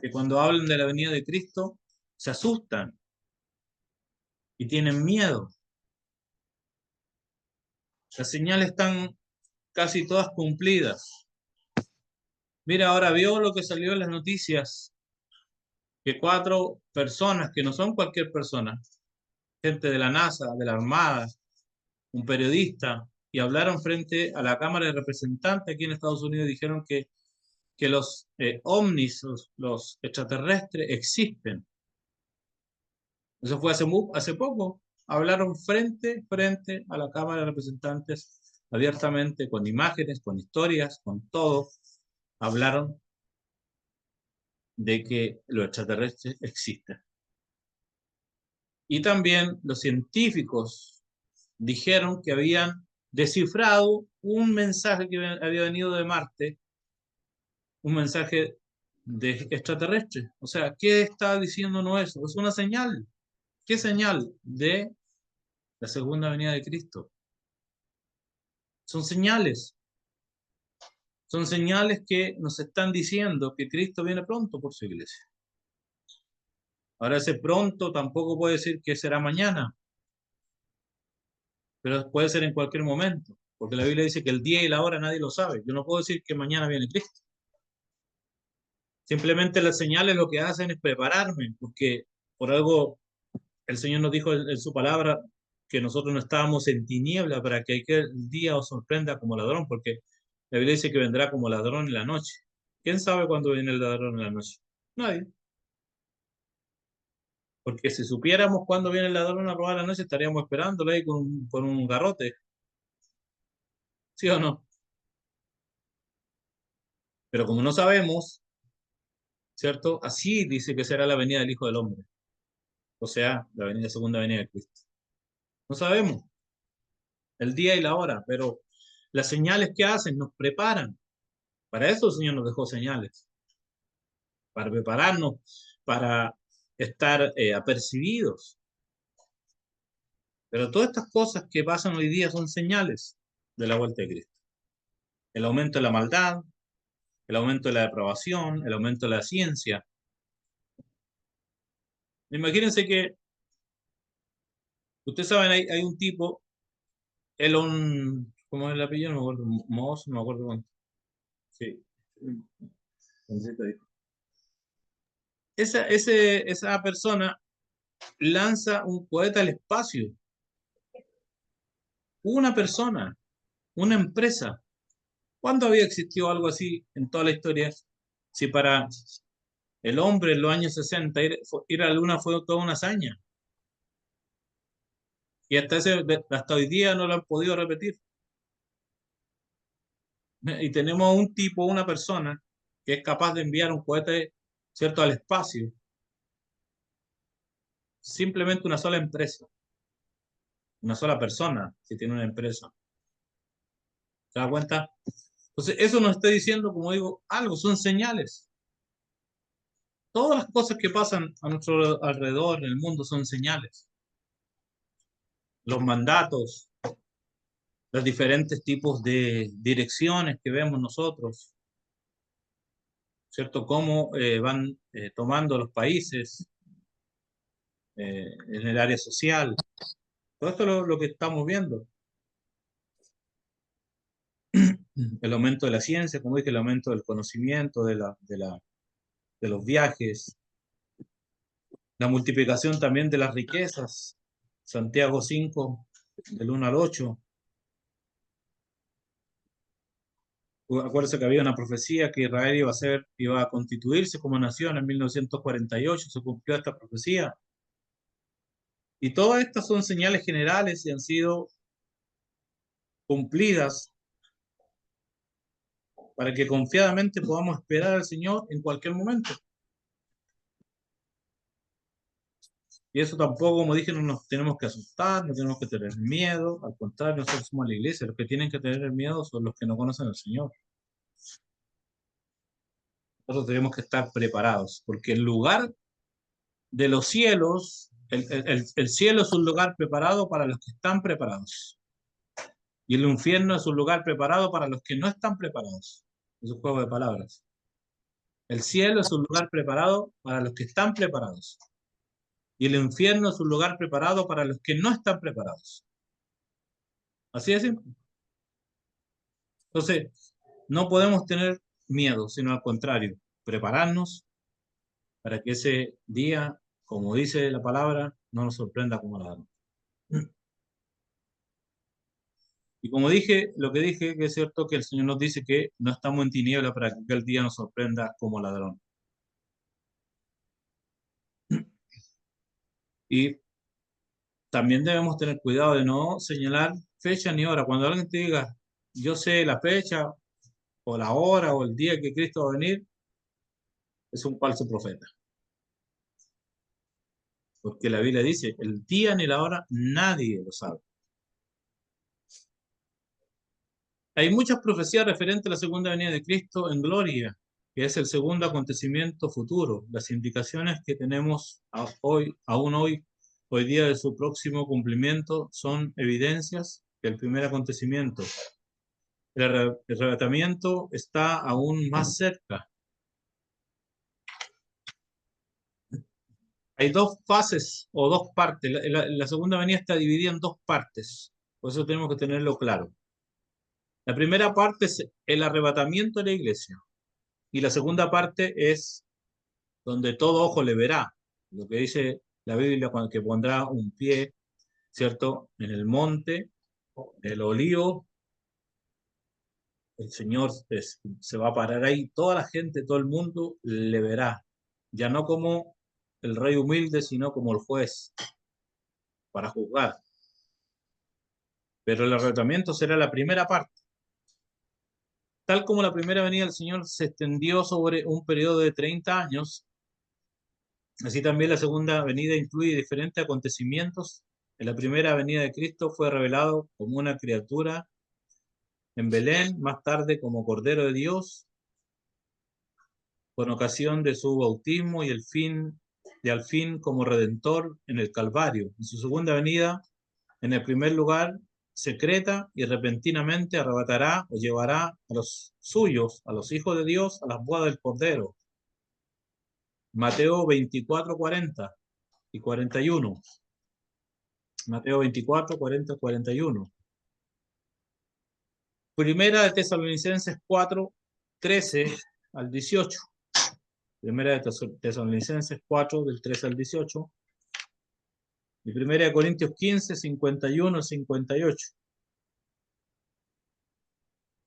S1: que cuando hablan de la venida de Cristo se asustan y tienen miedo. Las señales están casi todas cumplidas. Mira, ahora vio lo que salió en las noticias, que 4 personas, que no son cualquier persona, gente de la NASA, de la Armada, un periodista, y hablaron frente a la Cámara de Representantes aquí en Estados Unidos y dijeron que los ovnis, los extraterrestres, existen. Eso fue hace poco. Hablaron frente a la Cámara de Representantes abiertamente, con imágenes, con historias, con todo. Hablaron de que los extraterrestres existen. Y también los científicos dijeron que habían descifrado un mensaje que había venido de Marte, un mensaje de extraterrestre. O sea, ¿qué está diciéndonos eso? Es una señal. ¿Qué señal? De la segunda venida de Cristo. Son señales. Son señales que nos están diciendo que Cristo viene pronto por su iglesia. Ahora ese pronto tampoco puede decir que será mañana, pero puede ser en cualquier momento, porque la Biblia dice que el día y la hora nadie lo sabe. Yo no puedo decir que mañana viene Cristo. Simplemente las señales lo que hacen es prepararme, porque por algo el Señor nos dijo en su palabra que nosotros no estábamos en tiniebla para que aquel día os sorprenda como ladrón, porque la Biblia dice que vendrá como ladrón en la noche. ¿Quién sabe cuándo viene el ladrón en la noche? Nadie. Porque si supiéramos cuándo viene el ladrón a robar la noche, estaríamos esperándolo ahí con un garrote. ¿Sí o no? Pero como no sabemos, ¿cierto? Así dice que será la venida del Hijo del Hombre. O sea, la segunda venida de Cristo. No sabemos el día y la hora, pero las señales que hacen nos preparan. Para eso el Señor nos dejó señales, para prepararnos, para estar apercibidos. Pero todas estas cosas que pasan hoy día son señales de la vuelta de Cristo. El aumento de la maldad, el aumento de la depravación, el aumento de la ciencia. Imagínense que, ustedes saben, hay un tipo, Elon, ¿cómo es el apellido? No me acuerdo, Moss, no me acuerdo cuánto. Sí. Esa persona lanza un cohete al espacio. Una persona, una empresa. ¿Cuándo había existido algo así en toda la historia? Si para el hombre en los años 60 ir a la luna fue toda una hazaña. Y hasta hoy día no lo han podido repetir. Y tenemos un tipo, una persona, que es capaz de enviar un cohete, ¿cierto?, al espacio. Simplemente una sola empresa, una sola persona, si tiene una empresa. ¿Se da cuenta? Entonces, eso nos está diciendo, como digo, algo, son señales. Todas las cosas que pasan a nuestro alrededor en el mundo son señales. Los mandatos, los diferentes tipos de direcciones que vemos nosotros, ¿cierto? Cómo van tomando los países en el área social. Todo esto es lo que estamos viendo. el aumento de la ciencia, como dije, el aumento del conocimiento, de los viajes, la multiplicación también de las riquezas. Santiago 5, del 1 al 8. Acuérdense que había una profecía que Israel iba a constituirse como nación en 1948, se cumplió esta profecía. Y todas estas son señales generales y han sido cumplidas para que confiadamente podamos esperar al Señor en cualquier momento. Y eso tampoco, como dije, no nos tenemos que asustar, no tenemos que tener miedo. Al contrario, nosotros somos la iglesia. Los que tienen que tener miedo son los que no conocen al Señor. Nosotros tenemos que estar preparados, porque el lugar de los cielos, el cielo es un lugar preparado para los que están preparados. Y el infierno es un lugar preparado para los que no están preparados. Es un juego de palabras. El cielo es un lugar preparado para los que están preparados. Y el infierno es un lugar preparado para los que no están preparados. Así de simple. Entonces, no podemos tener miedo, sino al contrario, prepararnos para que ese día, como dice la palabra, no nos sorprenda como ladrón. Y como dije, lo que dije, que es cierto que el Señor nos dice que no estamos en tiniebla para que el día nos sorprenda como ladrón. Y también debemos tener cuidado de no señalar fecha ni hora. Cuando alguien te diga, yo sé la fecha o la hora o el día que Cristo va a venir, es un falso profeta. Porque la Biblia dice, el día ni la hora nadie lo sabe. Hay muchas profecías referentes a la segunda venida de Cristo en gloria, que es el segundo acontecimiento futuro. Las indicaciones que tenemos hoy día de su próximo cumplimiento, son evidencias que el primer acontecimiento, el arrebatamiento, está aún más cerca. Hay dos fases o dos partes. La segunda venida está dividida en dos partes. Por eso tenemos que tenerlo claro. La primera parte es el arrebatamiento de la iglesia. Y la segunda parte es donde todo ojo le verá. Lo que dice la Biblia, cuando que pondrá un pie, ¿cierto? En el monte, el olivo, el Señor se va a parar ahí. Toda la gente, todo el mundo le verá. Ya no como el rey humilde, sino como el juez para juzgar. Pero el arrebatamiento será la primera parte. Tal como la primera venida del Señor se extendió sobre un periodo de 30 años, así también la segunda venida incluye diferentes acontecimientos. En la primera venida de Cristo fue revelado como una criatura en Belén, más tarde como Cordero de Dios, con ocasión de su bautismo y al fin como Redentor en el Calvario. En su segunda venida, en el primer lugar, secreta y repentinamente arrebatará o llevará a los suyos, a los hijos de Dios, a las bodas del Cordero. Mateo 24, 40 y 41. Mateo 24, 40, 41. Primera de Tesalonicenses 4, 13 al 18. Primera de Tesalonicenses 4, del 13 al 18. Y Primera de Corintios 15, 51 al 58.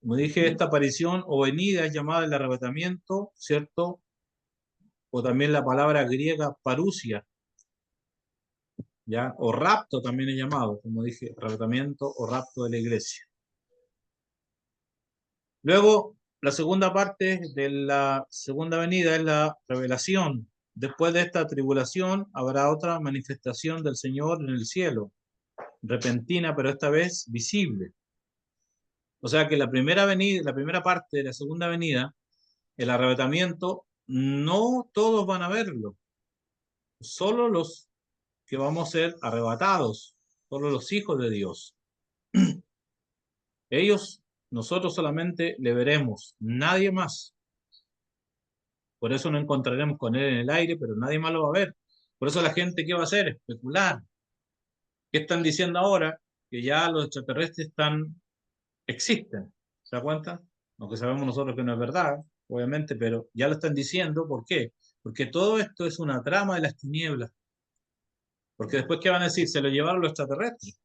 S1: Como dije, esta aparición o venida es llamada el arrebatamiento, ¿cierto? O también la palabra griega parusia, ¿ya? O rapto también es llamado, como dije, arrebatamiento o rapto de la iglesia. Luego, la segunda parte de la segunda venida es la revelación. Después de esta tribulación habrá otra manifestación del Señor en el cielo, repentina, pero esta vez visible. O sea que la primera venida, la primera parte de la segunda venida, el arrebatamiento, no todos van a verlo, solo los que vamos a ser arrebatados, solo los hijos de Dios. Ellos, nosotros solamente le veremos, nadie más. Por eso no encontraremos con él en el aire, pero nadie más lo va a ver. Por eso la gente, ¿qué va a hacer? Especular. ¿Qué están diciendo ahora? Que ya los extraterrestres existen. ¿Se da cuenta? Aunque sabemos nosotros que no es verdad, obviamente, pero ya lo están diciendo. ¿Por qué? Porque todo esto es una trama de las tinieblas. Porque después, ¿qué van a decir? Se lo llevaron los extraterrestres.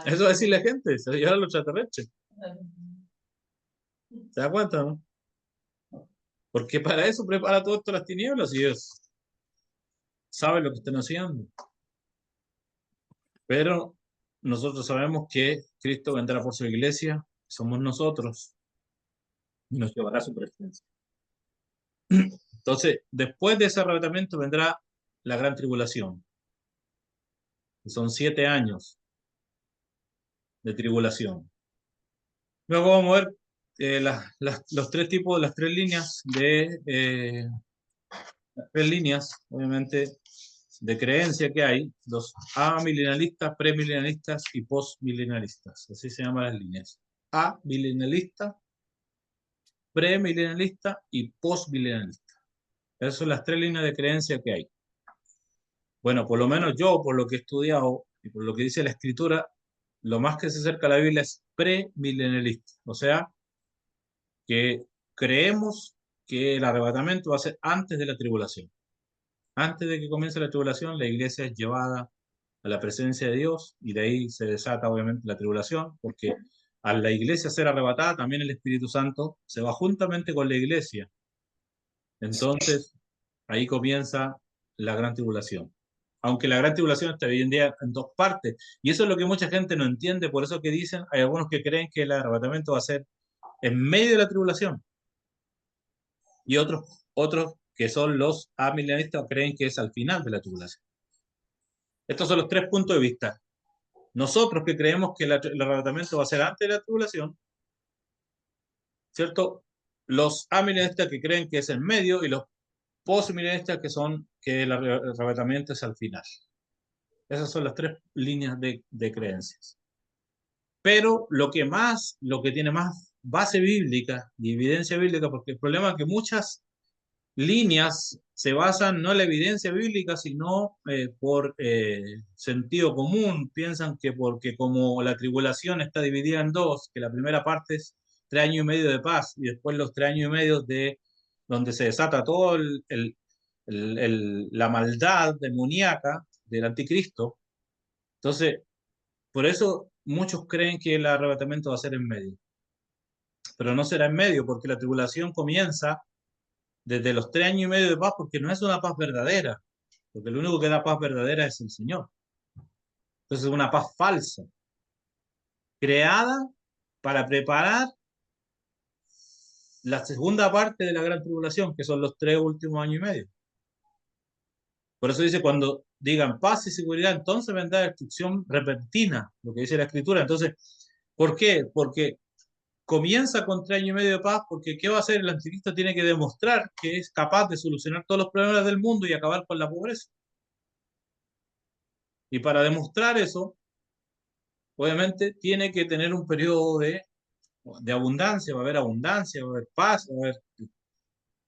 S1: Eso va a decir la gente, se lo llevaron los extraterrestres. ¿Se da cuenta, no? Porque para eso prepara todo esto las tinieblas y ellos saben lo que están haciendo. Pero nosotros sabemos que Cristo vendrá por su iglesia, somos nosotros, y nos llevará a su presencia. Entonces, después de ese arrebatamiento vendrá la gran tribulación, que son 7 años de tribulación. Luego vamos a ver los tres tipos, las tres líneas tres líneas, obviamente, de creencia que hay, los amilenialistas, premilenialistas y postmilenialistas. Así se llaman las líneas. Amilenialista, premilenialista y postmilenialista. Esas son las tres líneas de creencia que hay. Bueno, por lo menos yo, por lo que he estudiado y por lo que dice la escritura, lo más que se acerca a la Biblia es premilenialista. O sea, que creemos que el arrebatamiento va a ser antes de la tribulación. Antes de que comience la tribulación, la iglesia es llevada a la presencia de Dios y de ahí se desata obviamente la tribulación, porque a la iglesia ser arrebatada, también el Espíritu Santo se va juntamente con la iglesia. Entonces, ahí comienza la gran tribulación. Aunque la gran tribulación está hoy en día en dos partes, y eso es lo que mucha gente no entiende, por eso que dicen, hay algunos que creen que el arrebatamiento va a ser en medio de la tribulación, y otros que son los amilenialistas creen que es al final de la tribulación. Estos son los tres puntos de vista. Nosotros que creemos que el arrebatamiento va a ser antes de la tribulación, ¿cierto? Los amilenialistas que creen que es en medio y los postmilenialistas que son que el arrebatamiento es al final. Esas son las tres líneas de creencias. Pero lo que tiene más base bíblica y evidencia bíblica, porque el problema es que muchas líneas se basan no en la evidencia bíblica, sino por sentido común. Piensan que porque como la tribulación está dividida en dos, que la primera parte es 3 años y medio de paz y después los 3 años y medio de donde se desata todo la maldad demoníaca del anticristo. Entonces, por eso muchos creen que el arrebatamiento va a ser en medio, pero no será en medio porque la tribulación comienza desde los 3 años y medio de paz, porque no es una paz verdadera, porque el único que da paz verdadera es el Señor. Entonces es una paz falsa, creada para preparar la segunda parte de la gran tribulación, que son los 3 últimos años y medio. Por eso dice, cuando digan paz y seguridad, entonces vendrá destrucción repentina, lo que dice la Escritura. Entonces, ¿por qué? Porque comienza con 3 años y medio de paz, porque ¿qué va a hacer? El anticristo tiene que demostrar que es capaz de solucionar todos los problemas del mundo y acabar con la pobreza. Y para demostrar eso, obviamente tiene que tener un periodo de abundancia, va a haber abundancia, va a haber paz,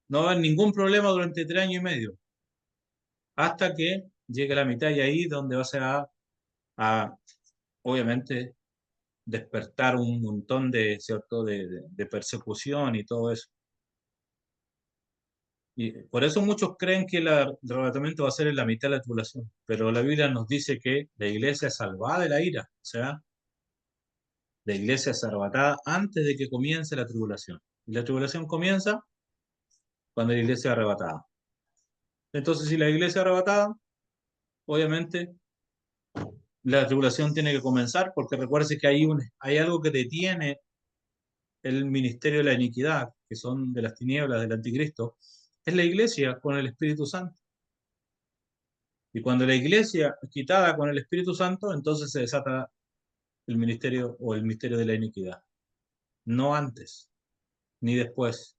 S1: no va a haber ningún problema durante 3 años y medio, hasta que llegue la mitad y ahí donde va a obviamente, despertar un montón de, ¿cierto? De persecución y todo eso. Y por eso muchos creen que el arrebatamiento va a ser en la mitad de la tribulación, pero la Biblia nos dice que la iglesia es salvada de la ira, o sea, la iglesia es arrebatada antes de que comience la tribulación. Y la tribulación comienza cuando la iglesia es arrebatada. Entonces, si la iglesia es arrebatada, obviamente la tribulación tiene que comenzar, porque recuerde que hay algo que detiene el ministerio de la iniquidad, que son de las tinieblas del anticristo, es la iglesia con el Espíritu Santo. Y cuando la iglesia es quitada con el Espíritu Santo, entonces se desata el ministerio o el misterio de la iniquidad. No antes, ni después.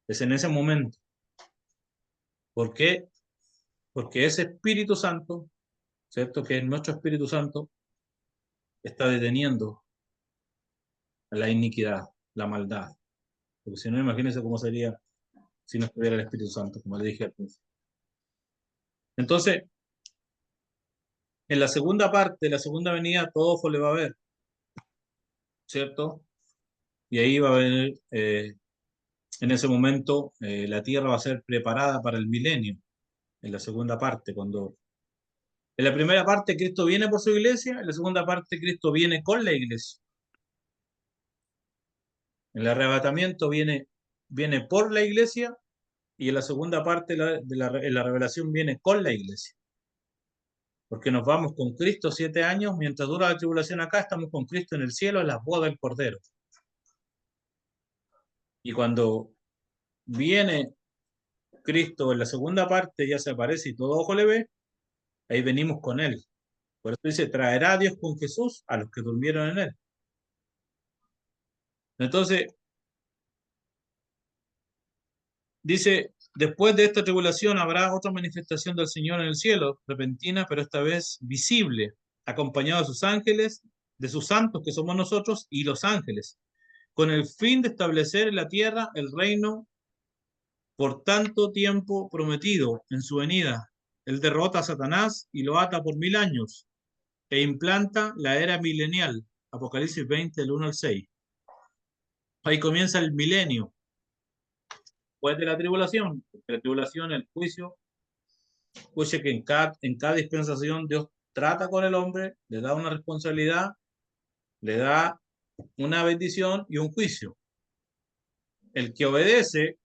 S1: Es en ese momento. ¿Por qué? Porque ese Espíritu Santo, ¿cierto? Que es nuestro Espíritu Santo, está deteniendo la iniquidad, la maldad. Porque si no, imagínense cómo sería si no estuviera el Espíritu Santo, como le dije al principio. Entonces, En la segunda parte, la segunda venida, todo ojo le va a ver, ¿cierto? Y ahí va a haber, en ese momento, la tierra va a ser preparada para el milenio, en la segunda parte, cuando... En la primera parte Cristo viene por su iglesia, en la segunda parte Cristo viene con la iglesia. En el arrebatamiento viene por la iglesia y en la segunda parte en la revelación viene con la iglesia. Porque nos vamos con Cristo 7 años, mientras dura la tribulación acá, estamos con Cristo en el cielo, en las bodas del Cordero. Y cuando viene Cristo en la segunda parte, ya se aparece y todo ojo le ve, ahí venimos con Él. Por eso dice, traerá a Dios con Jesús a los que durmieron en Él. Entonces, dice, después de esta tribulación habrá otra manifestación del Señor en el cielo, repentina, pero esta vez visible, acompañado de sus ángeles, de sus santos que somos nosotros y los ángeles, con el fin de establecer en la tierra el reino por tanto tiempo prometido en su venida. Él derrota a Satanás y lo ata por 1000 años e implanta la era milenial. Apocalipsis 20, del 1 al 6. Ahí comienza el milenio, después de la tribulación, el juicio. Escuche que en cada dispensación Dios trata con el hombre, le da una responsabilidad, le da una bendición y un juicio. El que obedece,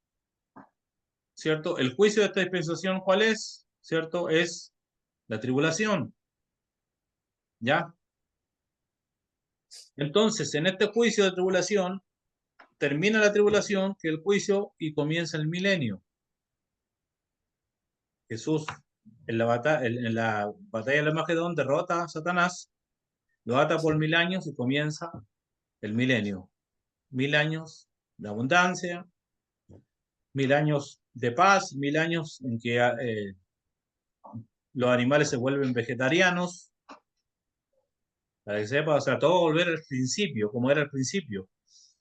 S1: ¿cierto? El juicio de esta dispensación, ¿cuál es? ¿Cierto? Es la tribulación, ¿ya? Entonces, en este juicio de tribulación, termina la tribulación, que el juicio, y comienza el milenio. Jesús, en la batalla del Armagedón, derrota a Satanás, lo ata por 1000 años y comienza el milenio. 1000 años de abundancia, 1000 años de paz, 1000 años en que los animales se vuelven vegetarianos, para que sepa, o sea, todo volver al principio, como era al principio.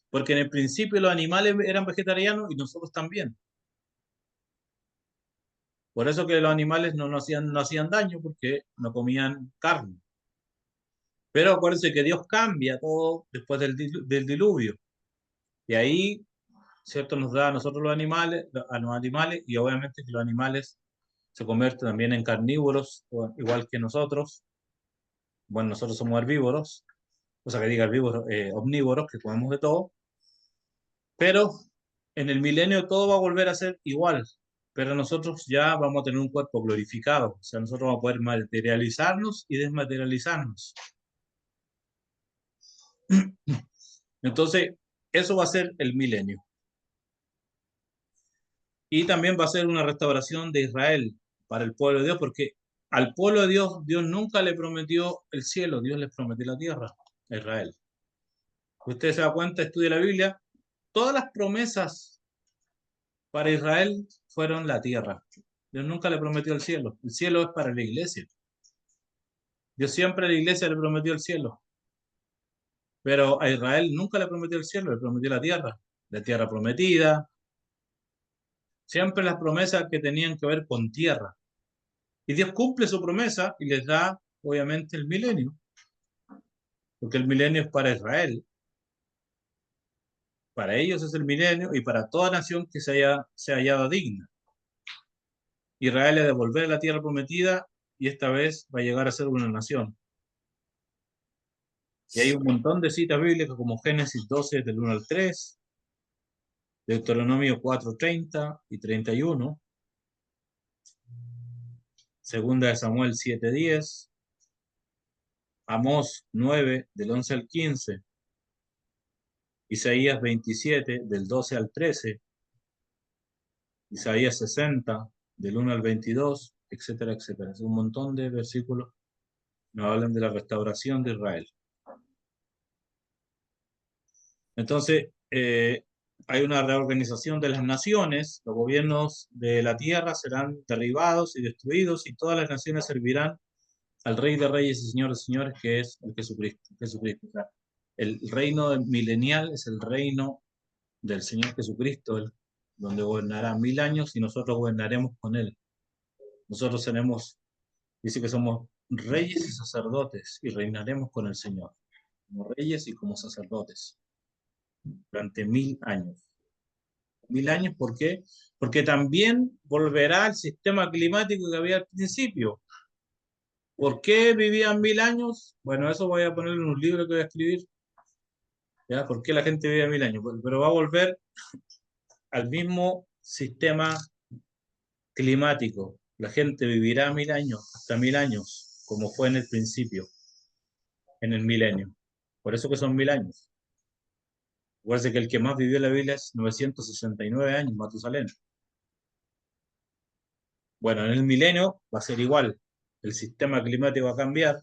S1: Porque en el principio los animales eran vegetarianos y nosotros también. Por eso que los animales no hacían daño, porque no comían carne. Pero acuérdense que Dios cambia todo después del diluvio. Y ahí, ¿cierto? Nos da a nosotros a los animales, y obviamente que los animales se convierten también en carnívoros, igual que nosotros. Bueno, nosotros somos herbívoros, o sea que diga herbívoros, omnívoros, que comemos de todo. Pero en el milenio todo va a volver a ser igual, pero nosotros ya vamos a tener un cuerpo glorificado, o sea, nosotros vamos a poder materializarnos y desmaterializarnos. Entonces, eso va a ser el milenio. Y también va a ser una restauración de Israel para el pueblo de Dios, porque al pueblo de Dios, Dios nunca le prometió el cielo, Dios les prometió la tierra a Israel. Usted se da cuenta, estudia la Biblia, todas las promesas para Israel fueron la tierra. Dios nunca le prometió el cielo. El cielo es para la iglesia. Dios siempre a la iglesia le prometió el cielo. Pero a Israel nunca le prometió el cielo, le prometió la tierra prometida. Siempre las promesas que tenían que ver con tierra. Y Dios cumple su promesa y les da, obviamente, el milenio. Porque el milenio es para Israel. Para ellos es el milenio y para toda nación que se hallado digna. Israel es devolver la tierra prometida y esta vez va a llegar a ser una nación. Y hay un montón de citas bíblicas como Génesis 12, del 1 al 3, Deuteronomio 4, 30 y 31, Segunda de Samuel 7, 10, Amós 9, del 11 al 15, Isaías 27, del 12 al 13, Isaías 60, del 1 al 22, etcétera, etcétera. Es un montón de versículos que nos hablan de la restauración de Israel. Entonces, hay una reorganización de las naciones, los gobiernos de la tierra serán derribados y destruidos y todas las naciones servirán al Rey de Reyes y Señor de Señores, que es el Jesucristo. Jesucristo. O sea, el reino milenial es el reino del Señor Jesucristo, donde gobernará 1000 años y nosotros gobernaremos con Él. Nosotros dice que somos reyes y sacerdotes, y reinaremos con el Señor, como reyes y como sacerdotes, durante 1000 años. 1000 años, ¿por qué? Porque también volverá al sistema climático que había al principio. ¿Por qué vivían 1000 años? Bueno, eso voy a poner en un libro que voy a escribir. ¿Ya? ¿Por qué la gente vive 1000 años? Pero va a volver al mismo sistema climático. La gente vivirá 1000 años, hasta 1000 años, como fue en el principio, en el milenio. Por eso que son 1000 años. Recuerda que el que más vivió en la Biblia es 969 años, Matusalén. Bueno, en el milenio va a ser igual. El sistema climático va a cambiar.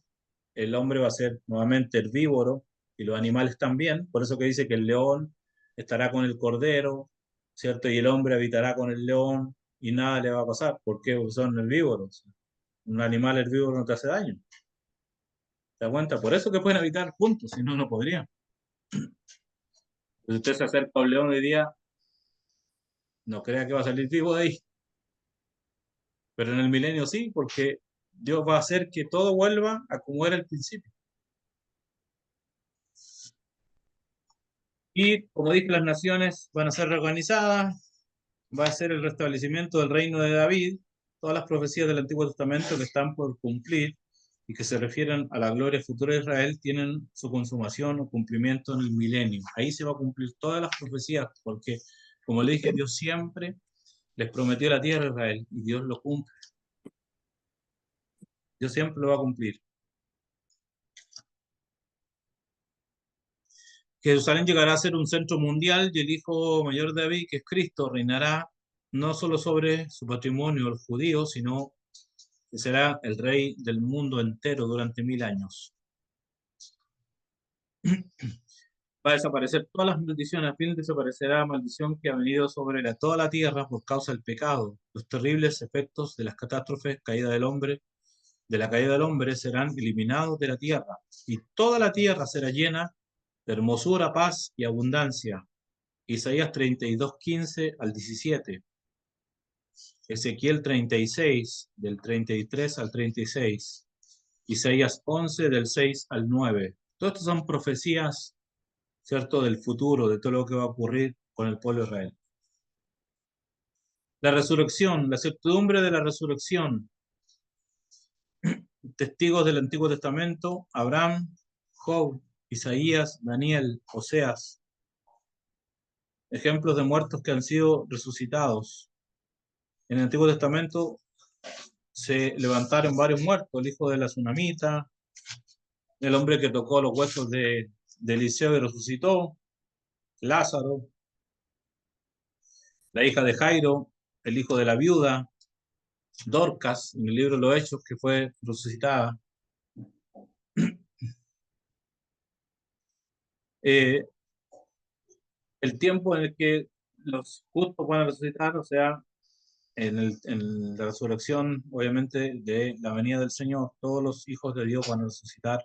S1: El hombre va a ser nuevamente herbívoro y los animales también. Por eso que dice que el león estará con el cordero, ¿cierto? Y el hombre habitará con el león y nada le va a pasar. ¿Por qué? Porque son herbívoros. Un animal herbívoro no te hace daño. ¿Te das cuenta? Por eso que pueden habitar juntos, si no, no podrían. Si usted se acerca a un león hoy día, no crea que va a salir vivo de ahí. Pero en el milenio sí, porque Dios va a hacer que todo vuelva a como era al principio. Y como dije, las naciones van a ser reorganizadas, va a ser el restablecimiento del reino de David, todas las profecías del Antiguo Testamento que están por cumplir y que se refieren a la gloria futura de Israel tienen su consumación o cumplimiento en el milenio. Ahí se va a cumplir todas las profecías, porque, como le dije, Dios siempre les prometió la tierra a Israel y Dios lo cumple. Dios siempre lo va a cumplir. Jerusalén llegará a ser un centro mundial y el hijo mayor de David, que es Cristo, reinará no solo sobre su patrimonio, los judíos, sino que será el rey del mundo entero durante 1000 años. Va a desaparecer todas las maldiciones, al fin desaparecerá la maldición que ha venido sobre toda la tierra por causa del pecado. Los terribles efectos de las catástrofes, de la caída del hombre serán eliminados de la tierra, y toda la tierra será llena de hermosura, paz y abundancia. Isaías 32, 15 al 17. Ezequiel 36, del 33 al 36. Isaías 11, del 6 al 9. Todas estas son profecías, ¿cierto?, del futuro, de todo lo que va a ocurrir con el pueblo de Israel. La resurrección, la certidumbre de la resurrección. Testigos del Antiguo Testamento: Abraham, Job, Isaías, Daniel, Oseas. Ejemplos de muertos que han sido resucitados. En el Antiguo Testamento se levantaron varios muertos: el hijo de la tsunamita, el hombre que tocó los huesos de Eliseo y resucitó, Lázaro, la hija de Jairo, el hijo de la viuda, Dorcas, en el libro de los Hechos, que fue resucitada. Eh, el tiempo en el que los justos van a resucitar, o sea, en la resurrección, obviamente, de la venida del Señor, todos los hijos de Dios van a resucitar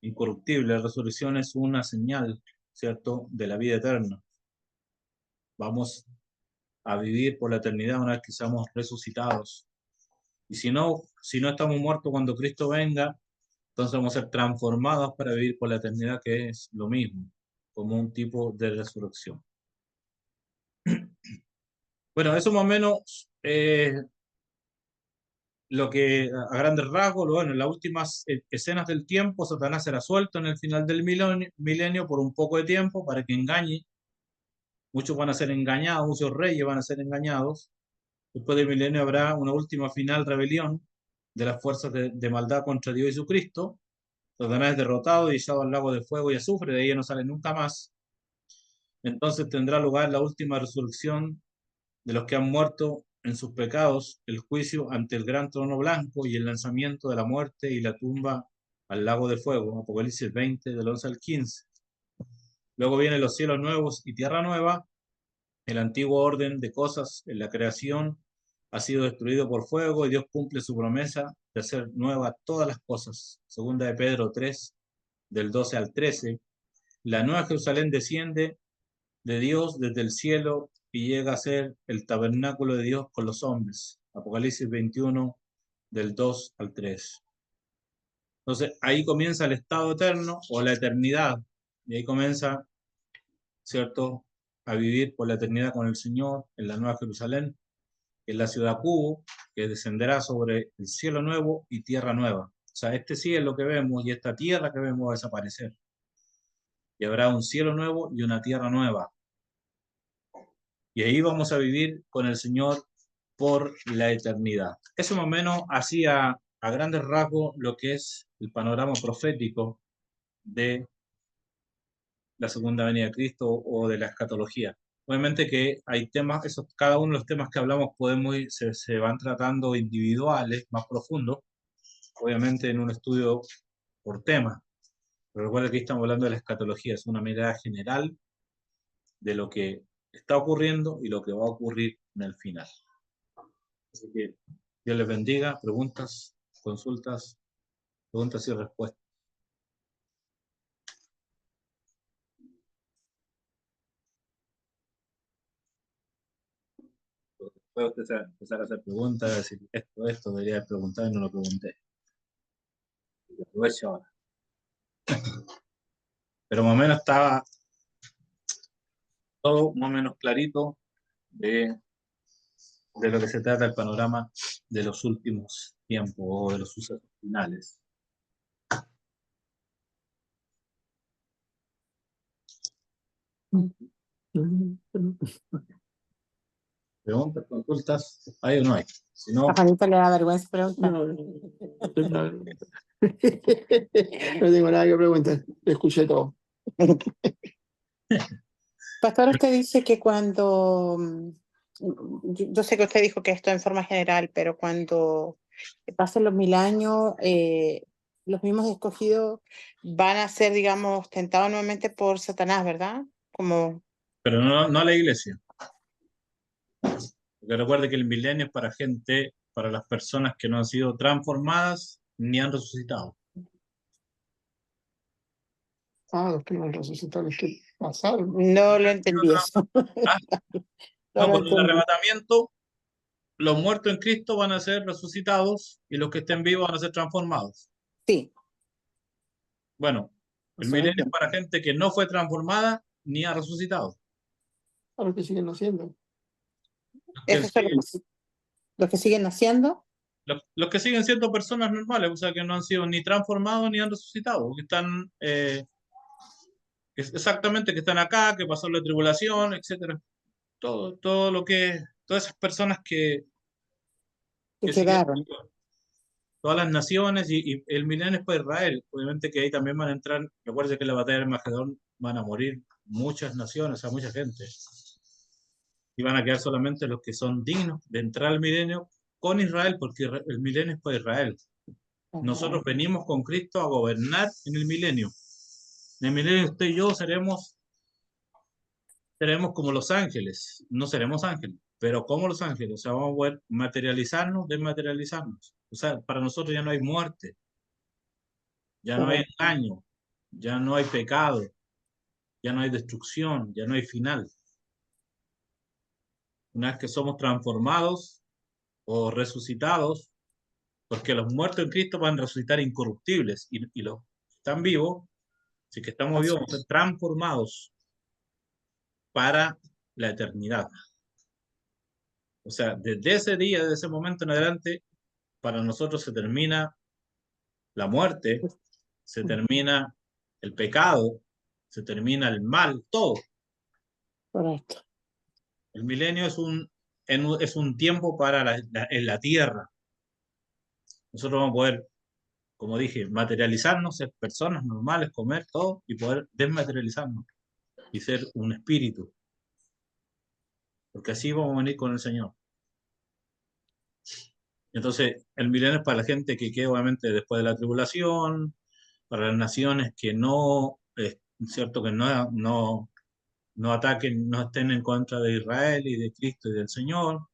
S1: incorruptible. La resurrección es una señal, ¿cierto?, de la vida eterna. Vamos a vivir por la eternidad una vez que seamos resucitados. Y si no estamos muertos cuando Cristo venga, entonces vamos a ser transformados para vivir por la eternidad, que es lo mismo, como un tipo de resurrección. Bueno, eso más o menos lo que a grandes rasgos, bueno, en las últimas escenas del tiempo, Satanás será suelto en el final del milenio por un poco de tiempo para que engañe. Muchos van a ser engañados, muchos reyes van a ser engañados. Después del milenio habrá una última final rebelión de las fuerzas de maldad contra Dios y su Cristo. Satanás es derrotado y echado al lago de fuego y azufre, de ella no sale nunca más. Entonces tendrá lugar la última resurrección de los que han muerto en sus pecados, el juicio ante el gran trono blanco y el lanzamiento de la muerte y la tumba al lago de fuego. Apocalipsis 20, del 11 al 15. Luego vienen los cielos nuevos y tierra nueva. El antiguo orden de cosas en la creación ha sido destruido por fuego y Dios cumple su promesa de hacer nuevas todas las cosas. Segunda de Pedro 3, del 12 al 13. La nueva Jerusalén desciende de Dios desde el cielo y llega a ser el tabernáculo de Dios con los hombres. Apocalipsis 21, del 2 al 3. Entonces, ahí comienza el estado eterno o la eternidad. Y ahí comienza, ¿cierto?, a vivir por la eternidad con el Señor en la Nueva Jerusalén, en la ciudad cubo, que descenderá sobre el cielo nuevo y tierra nueva. O sea, este cielo que vemos y esta tierra que vemos va a desaparecer. Y habrá un cielo nuevo y una tierra nueva. Y ahí vamos a vivir con el Señor por la eternidad. Eso más o menos hacía a grandes rasgos lo que es el panorama profético de la segunda venida de Cristo o de la escatología. Obviamente que hay temas, esos, cada uno de los temas que hablamos podemos ir, se van tratando individuales, más profundos, obviamente en un estudio por tema. Pero recuerda que aquí estamos hablando de la escatología, es una mirada general de lo que está ocurriendo y lo que va a ocurrir en el final. Así que Dios les bendiga. Preguntas, consultas, preguntas y respuestas. Puede usted empezar a hacer preguntas, decir esto, debería haber preguntado y no lo pregunté. Aprovecho ahora. Pero más o menos estaba todo más o menos clarito de lo que se trata el panorama de los últimos tiempos o de los sucesos finales. Preguntas, consultas, ¿hay o no hay? Si no,
S2: A Juanito le da vergüenza preguntar.
S3: No tengo nada que preguntar, escuché todo.
S2: Pastor, usted dice que cuando, yo sé que usted dijo que esto en forma general, pero cuando pasen los 1000 años, los mismos escogidos van a ser, digamos, tentados nuevamente por Satanás, ¿verdad? Como,
S1: pero no a la iglesia. Porque recuerde que el milenio es para gente, para las personas que no han sido transformadas ni han resucitado.
S3: Los que no resucitaron, los que pasaron.
S2: no lo entendí eso.
S1: Ah,
S2: No
S1: no,
S2: lo
S1: con el
S2: entendí.
S1: arrebatamiento, los muertos en Cristo van a ser resucitados y los que estén vivos van a ser transformados.
S2: Sí,
S1: Bueno, el
S2: eso lo
S1: milenio es
S2: entiendo.
S1: para gente que no fue transformada ni ha resucitado.
S3: A los que siguen haciendo.
S2: Esos son los que siguen naciendo.
S1: Los que siguen siendo personas normales, o sea, que no han sido ni transformados ni han resucitado, que están exactamente, que están acá, que pasó la tribulación, etcétera. Todo lo que, todas esas personas
S2: Que
S1: que siguen,
S2: quedaron.
S1: todas las naciones y el milenio es para Israel. Obviamente que ahí también van a entrar, recuerden que en la batalla de Armagedón van a morir muchas naciones, o sea, mucha gente. Y van a quedar solamente los que son dignos de entrar al milenio con Israel, porque el milenio es para Israel. Nosotros venimos con Cristo a gobernar en el milenio. En el milenio usted y yo seremos como los ángeles. No seremos ángeles, pero como los ángeles. O sea, vamos a poder materializarnos, desmaterializarnos. O sea, para nosotros ya no hay muerte, ya no hay engaño, ya no hay pecado, ya no hay destrucción, ya no hay final. Una vez que somos transformados o resucitados, porque los muertos en Cristo van a resucitar incorruptibles y los que están vivos, si que estamos vivos, vamos a ser transformados para la eternidad. O sea, desde ese día, desde ese momento en adelante, para nosotros se termina la muerte, se termina el pecado, se termina el mal, todo.
S2: Correcto.
S1: El milenio es un tiempo para en la tierra. Nosotros vamos a poder, como dije, materializarnos, ser personas normales, comer todo y poder desmaterializarnos y ser un espíritu. Porque así vamos a venir con el Señor. Entonces, el milenio es para la gente que queda obviamente después de la tribulación, para las naciones que no, es cierto que no ataquen, no estén en contra de Israel y de Cristo y del Señor,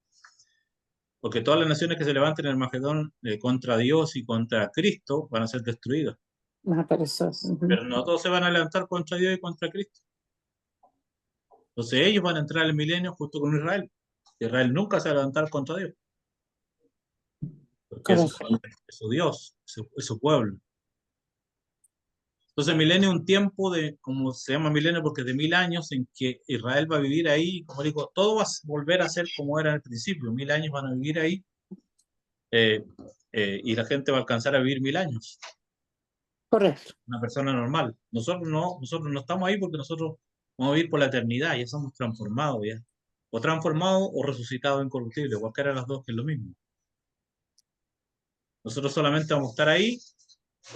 S1: porque todas las naciones que se levanten en el Magedón contra Dios y contra Cristo van a ser destruidas.
S2: Más apareció.
S1: Pero no todos se van a levantar contra Dios y contra Cristo. Entonces ellos van a entrar al milenio justo con Israel. Israel nunca se va a levantar contra Dios, porque es
S2: Correcto.
S1: su Dios, es su pueblo. Entonces, milenio es un tiempo de, como se llama milenio, porque es de 1000 años en que Israel va a vivir ahí, como digo, todo va a volver a ser como era al principio, 1000 años van a vivir ahí, eh, y la gente va a alcanzar a vivir 1000 años,
S2: Correcto.
S1: una persona normal. Nosotros no estamos ahí porque nosotros vamos a vivir por la eternidad, ya somos transformados ya, o transformados o resucitados incorruptibles, cualquiera de las dos que es lo mismo. Nosotros solamente vamos a estar ahí,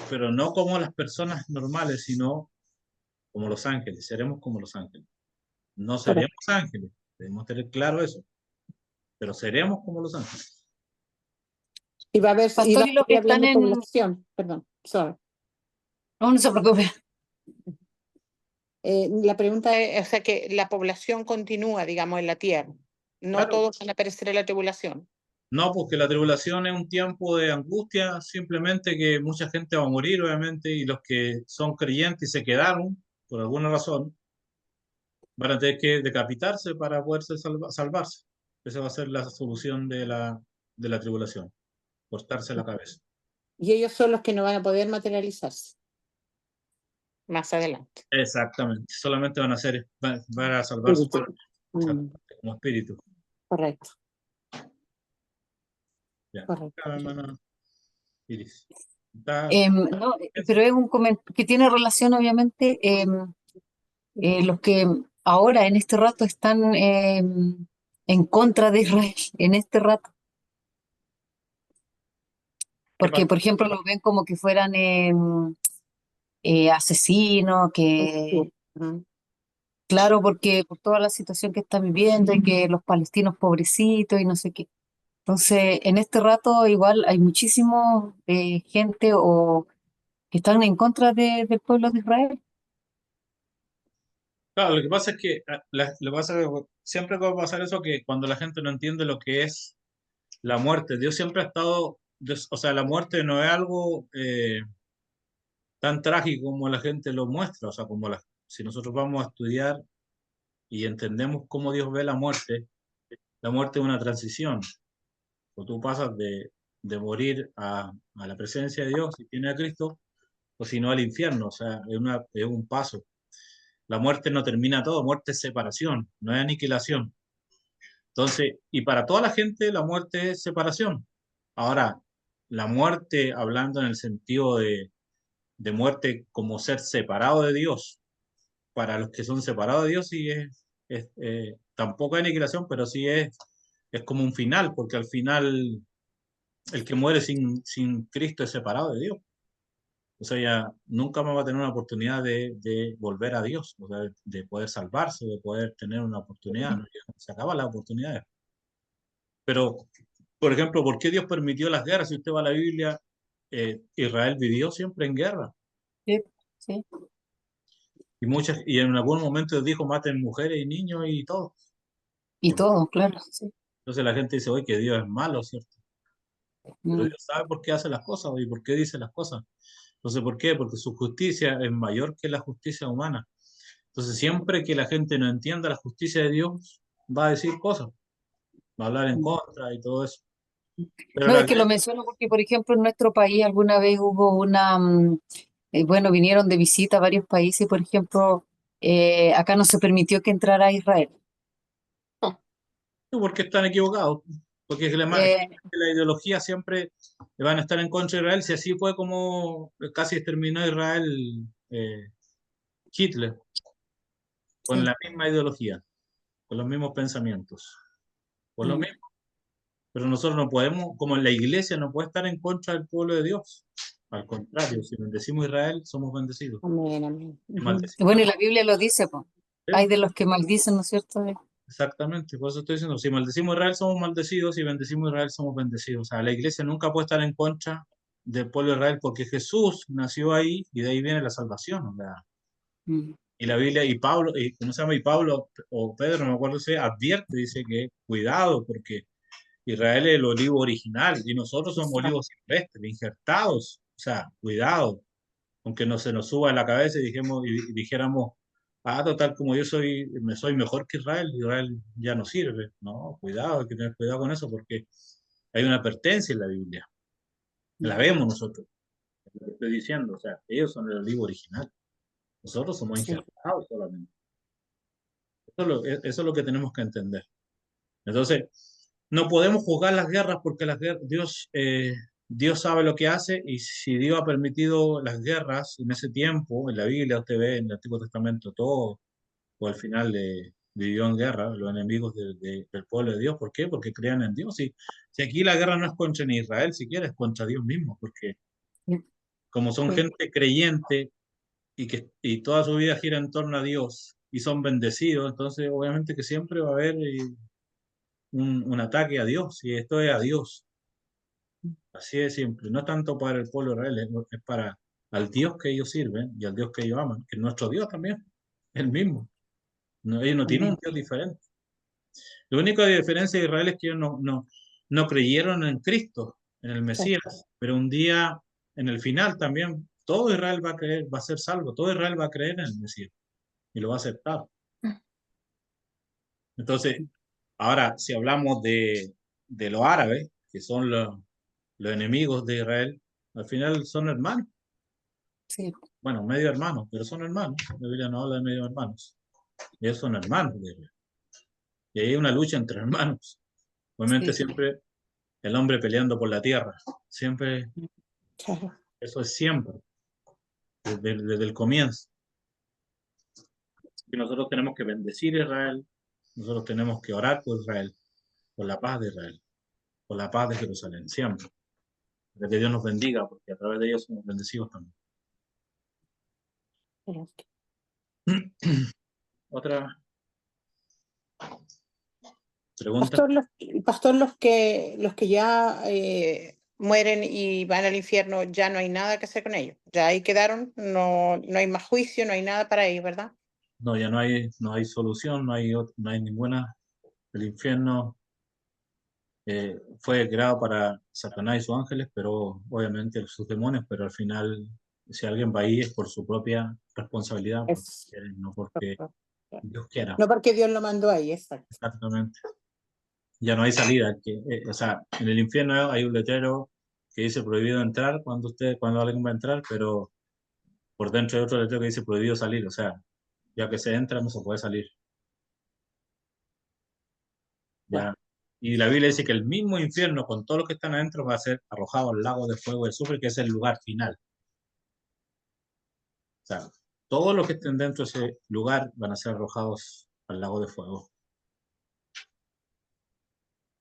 S1: pero no como las personas normales, sino como los ángeles, seremos como los ángeles. No seremos
S2: Correcto.
S1: ángeles, debemos tener claro eso, pero seremos como los ángeles.
S2: Y va a
S4: Pastor, y los que
S2: seguir
S4: están
S2: habiendo
S4: en...
S2: población, perdón, sorry.
S4: No, no se preocupe.
S2: La pregunta es, o sea, que la población continúa, digamos, en la tierra. No
S1: Claro,
S2: todos van a perecer en la tribulación.
S1: no, porque la tribulación es un tiempo de angustia, simplemente que mucha gente va a morir, obviamente, y los que son creyentes y se quedaron, por alguna razón, van a tener que decapitarse para poderse salvarse. Esa va a ser la solución de la tribulación, cortarse la cabeza.
S2: Y ellos son los que no van a poder materializarse más adelante.
S1: Exactamente, solamente van a salvar su alma,
S2: Mm,
S1: como espíritu.
S2: correcto,
S1: Ya.
S2: correcto.
S1: Hermana Iris. Está-
S4: No, pero es un comentario que tiene relación, obviamente, los que ahora en este rato están en contra de Israel, en este rato,
S1: ¿Qué
S4: porque,
S1: pasa?
S4: por ejemplo, los ven como que fueran asesinos, que,
S2: Mm.
S4: claro, porque por toda la situación que están viviendo y que los palestinos pobrecitos y no sé qué. Entonces, en este rato igual hay muchísimo gente o que están en contra del pueblo de Israel.
S1: Claro, lo que pasa es que siempre va a pasar eso que cuando la gente no entiende lo que es la muerte, Dios siempre ha estado, o sea, la muerte no es algo tan trágico como la gente lo muestra, o sea, si nosotros vamos a estudiar y entendemos cómo Dios ve la muerte es una transición, o tú pasas de morir a la presencia de Dios y tienes a Cristo, o si no al infierno, o sea, es un paso. La muerte no termina todo, muerte es separación, no es aniquilación. Entonces, y para toda la gente la muerte es separación. Ahora, la muerte, hablando en el sentido de muerte como ser separado de Dios, para los que son separados de Dios, sí tampoco es aniquilación, pero sí es como un final, porque al final el que muere sin Cristo es separado de Dios. O sea, ya nunca más va a tener una oportunidad de volver a Dios, o sea, de poder salvarse, de poder tener una oportunidad. ¿No? Ya se acaban las oportunidades. Pero, por ejemplo, ¿por qué Dios permitió las guerras? Si usted va a la Biblia, Israel vivió siempre en guerra.
S4: Sí, sí.
S1: Y en algún momento dijo, maten mujeres y niños y todo.
S4: Y todo, claro. Sí.
S1: Entonces la gente dice, oye, que Dios es malo, ¿cierto? Pero
S4: Mm.
S1: Dios sabe por qué hace las cosas y por qué dice las cosas. Entonces, ¿por qué? Porque su justicia es mayor que la justicia humana. Entonces, siempre que la gente no entienda la justicia de Dios, va a decir cosas, va a hablar en contra y todo eso. Pero
S4: No,
S1: la
S4: es que lo
S1: iglesia,
S4: menciono porque, por ejemplo, en nuestro país alguna vez hubo bueno, vinieron de visita a varios países y, por ejemplo, acá no se permitió que entrara a Israel.
S1: porque están equivocados, porque
S4: Eh,
S1: la ideología siempre van a estar en contra de Israel, si así fue como casi exterminó Israel Hitler, con
S4: sí.
S1: la misma ideología, con los mismos pensamientos, por lo
S4: Mm.
S1: mismo. Pero nosotros no podemos, como la iglesia, no puede estar en contra del pueblo de Dios. Al contrario, si bendecimos a Israel, somos bendecidos.
S2: Amén, amén.
S1: Si
S2: Ujú.
S4: Y
S1: maldecimos
S4: bueno, y la Biblia lo dice, pues. Hay de los que maldicen, ¿no es cierto?
S1: exactamente, por eso estoy diciendo, si maldecimos a Israel, somos maldecidos, si bendecimos a Israel, somos bendecidos. O sea, la iglesia nunca puede estar en contra del pueblo de Israel porque Jesús nació ahí y de ahí viene la salvación. O sea,
S4: Mm.
S1: y la Biblia, y Pablo, ¿cómo se llama? Y Pablo o Pedro, no me acuerdo si advierte, dice que cuidado porque Israel es el olivo original y nosotros somos olivos silvestres, injertados. O sea, cuidado, aunque no se nos suba en la cabeza y dijéramos, total, como yo soy mejor que Israel, Israel ya no sirve. No, cuidado, hay que tener cuidado con eso porque hay una advertencia en la Biblia. La vemos nosotros. lo que estoy diciendo, o sea, ellos son el olivo original. Nosotros somos
S2: Sí.
S1: injertados solamente. Eso es lo que tenemos que entender. Entonces, no podemos juzgar las guerras porque Dios sabe lo que hace, y si Dios ha permitido las guerras en ese tiempo, en la Biblia usted ve en el Antiguo Testamento todo, o al final vivió en guerra, los enemigos del pueblo de Dios. ¿Por qué? Porque creían en Dios. Si aquí la guerra no es contra ni Israel, siquiera es contra Dios mismo, porque como son
S2: Sí.
S1: gente creyente y toda su vida gira en torno a Dios y son bendecidos, entonces obviamente que siempre va a haber un ataque a Dios, y esto es a Dios. Así de simple. No tanto para el pueblo de Israel, es para al Dios que ellos sirven y al Dios que ellos aman, que es nuestro Dios también, el mismo. No, ellos no tienen un Dios diferente. La única diferencia de Israel es que ellos no creyeron en Cristo, en el Mesías, pero un día, en el final también, todo Israel va a creer, va a ser salvo, todo Israel va a creer en el Mesías y lo va a aceptar. Entonces, ahora, si hablamos de los árabes, que son los enemigos de Israel, al final son hermanos.
S4: Sí,
S1: Bueno, medio hermanos, pero son hermanos. La Biblia no habla de medio hermanos. Ellos son hermanos de Israel. Y hay una lucha entre hermanos. Obviamente
S4: sí.
S1: siempre el hombre peleando por la tierra. Siempre,
S2: Claro.
S1: eso es siempre, desde el comienzo. Y nosotros tenemos que bendecir a Israel, nosotros tenemos que orar por Israel, por la paz de Israel, por la paz de Jerusalén, siempre. Para que Dios nos bendiga, porque a través de ellos somos bendecidos también. Otra pregunta.
S2: Pastor, los que ya mueren y van al infierno, ya no hay nada que hacer con ellos. Ya ahí quedaron, no hay más juicio, no hay nada para ellos, ¿verdad?
S1: No, ya no hay solución, no hay ninguna. El infierno fue creado para Satanás y sus ángeles, pero obviamente sus demonios, pero al final, si alguien va ahí es por su propia responsabilidad, porque
S2: Es,
S1: quiere, no porque Dios quiera.
S2: no porque Dios lo mandó ahí, exacto.
S1: Exactamente. Ya no hay salida. O sea, en el infierno hay un letrero que dice prohibido entrar cuando alguien va a entrar, pero por dentro hay otro letrero que dice prohibido salir. O sea, ya que se entra, no se puede salir.
S2: Bueno,
S1: Ya. Y la Biblia dice que el mismo infierno, con todos los que están adentro, va a ser arrojado al lago de fuego y azufre, que es el lugar final. O sea, todos los que estén dentro de ese lugar van a ser arrojados al lago de fuego.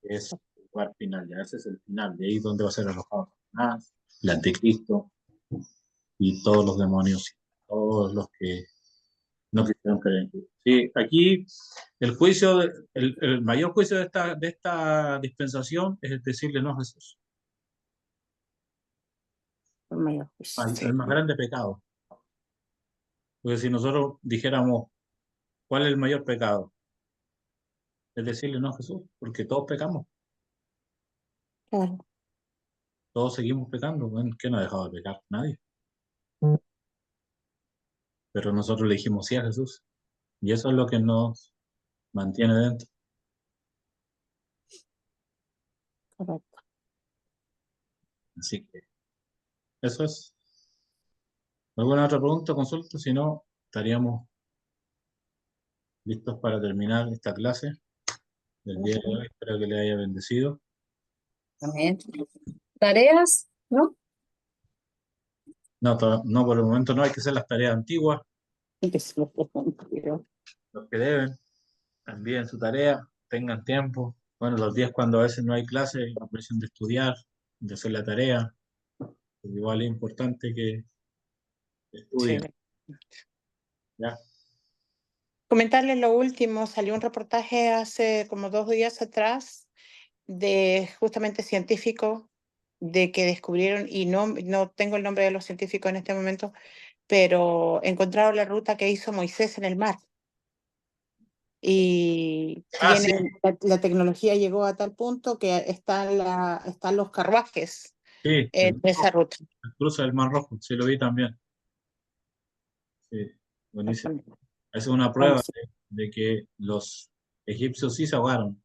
S1: Es el lugar final, ya ese es el final. De ahí donde va a ser arrojado Satanás, el anticristo y todos los demonios, todos los que no quisieron creer en Cristo. Sí, aquí el mayor juicio de esta dispensación es decirle no a Jesús.
S2: el mayor juicio,
S1: El
S2: sí.
S1: más grande pecado. Porque si nosotros dijéramos, ¿cuál es el mayor pecado? Es decirle no a Jesús, porque todos pecamos,
S2: Claro.
S1: todos seguimos pecando. Bueno, ¿quién no ha dejado de pecar? Nadie. Pero nosotros le dijimos sí a Jesús. Y eso es lo que nos mantiene dentro.
S2: Correcto.
S1: Así que eso es. ¿Alguna otra pregunta, consulta? Si no, estaríamos listos para terminar esta clase del día de hoy. Espero que le haya bendecido.
S4: Amén. ¿Tareas? ¿No?
S1: No, no, por el momento no hay que hacer las tareas antiguas.
S2: Y que se lo pongan.
S1: Los que deben, envíen su tarea, tengan tiempo. Bueno, los días cuando a veces no hay clase, aprovechen de estudiar, de hacer la tarea. Porque igual es importante que
S2: Sí.
S1: estudien. ¿Ya?
S2: Comentarles lo último, salió un reportaje hace como 2 días atrás de justamente científicos de que descubrieron, y no tengo el nombre de los científicos en este momento, pero encontraron la ruta que hizo Moisés en el mar. Y
S1: Sí,
S2: la tecnología llegó a tal punto que están los carruajes
S1: sí,
S2: en esa ruta.
S1: el cruce del Mar Rojo, sí lo vi también. Sí, buenísimo. Esa es una
S2: Bueno,
S1: prueba
S2: sí,
S1: de que los egipcios sí se ahogaron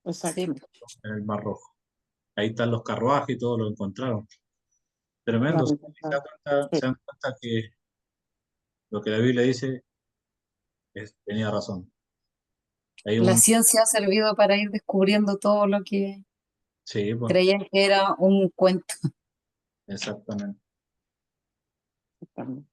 S2: exacto.
S4: Sí.
S1: en el Mar Rojo. Ahí están los carruajes y todo lo encontraron. Tremendo. Se
S2: Lamentable.
S1: se dan cuenta que lo que la Biblia dice tenía razón. Hay
S4: La
S1: un,
S4: ciencia ha servido para ir descubriendo todo lo que
S1: sí, pues,
S4: creían que era un cuento.
S1: exactamente.
S2: Sí.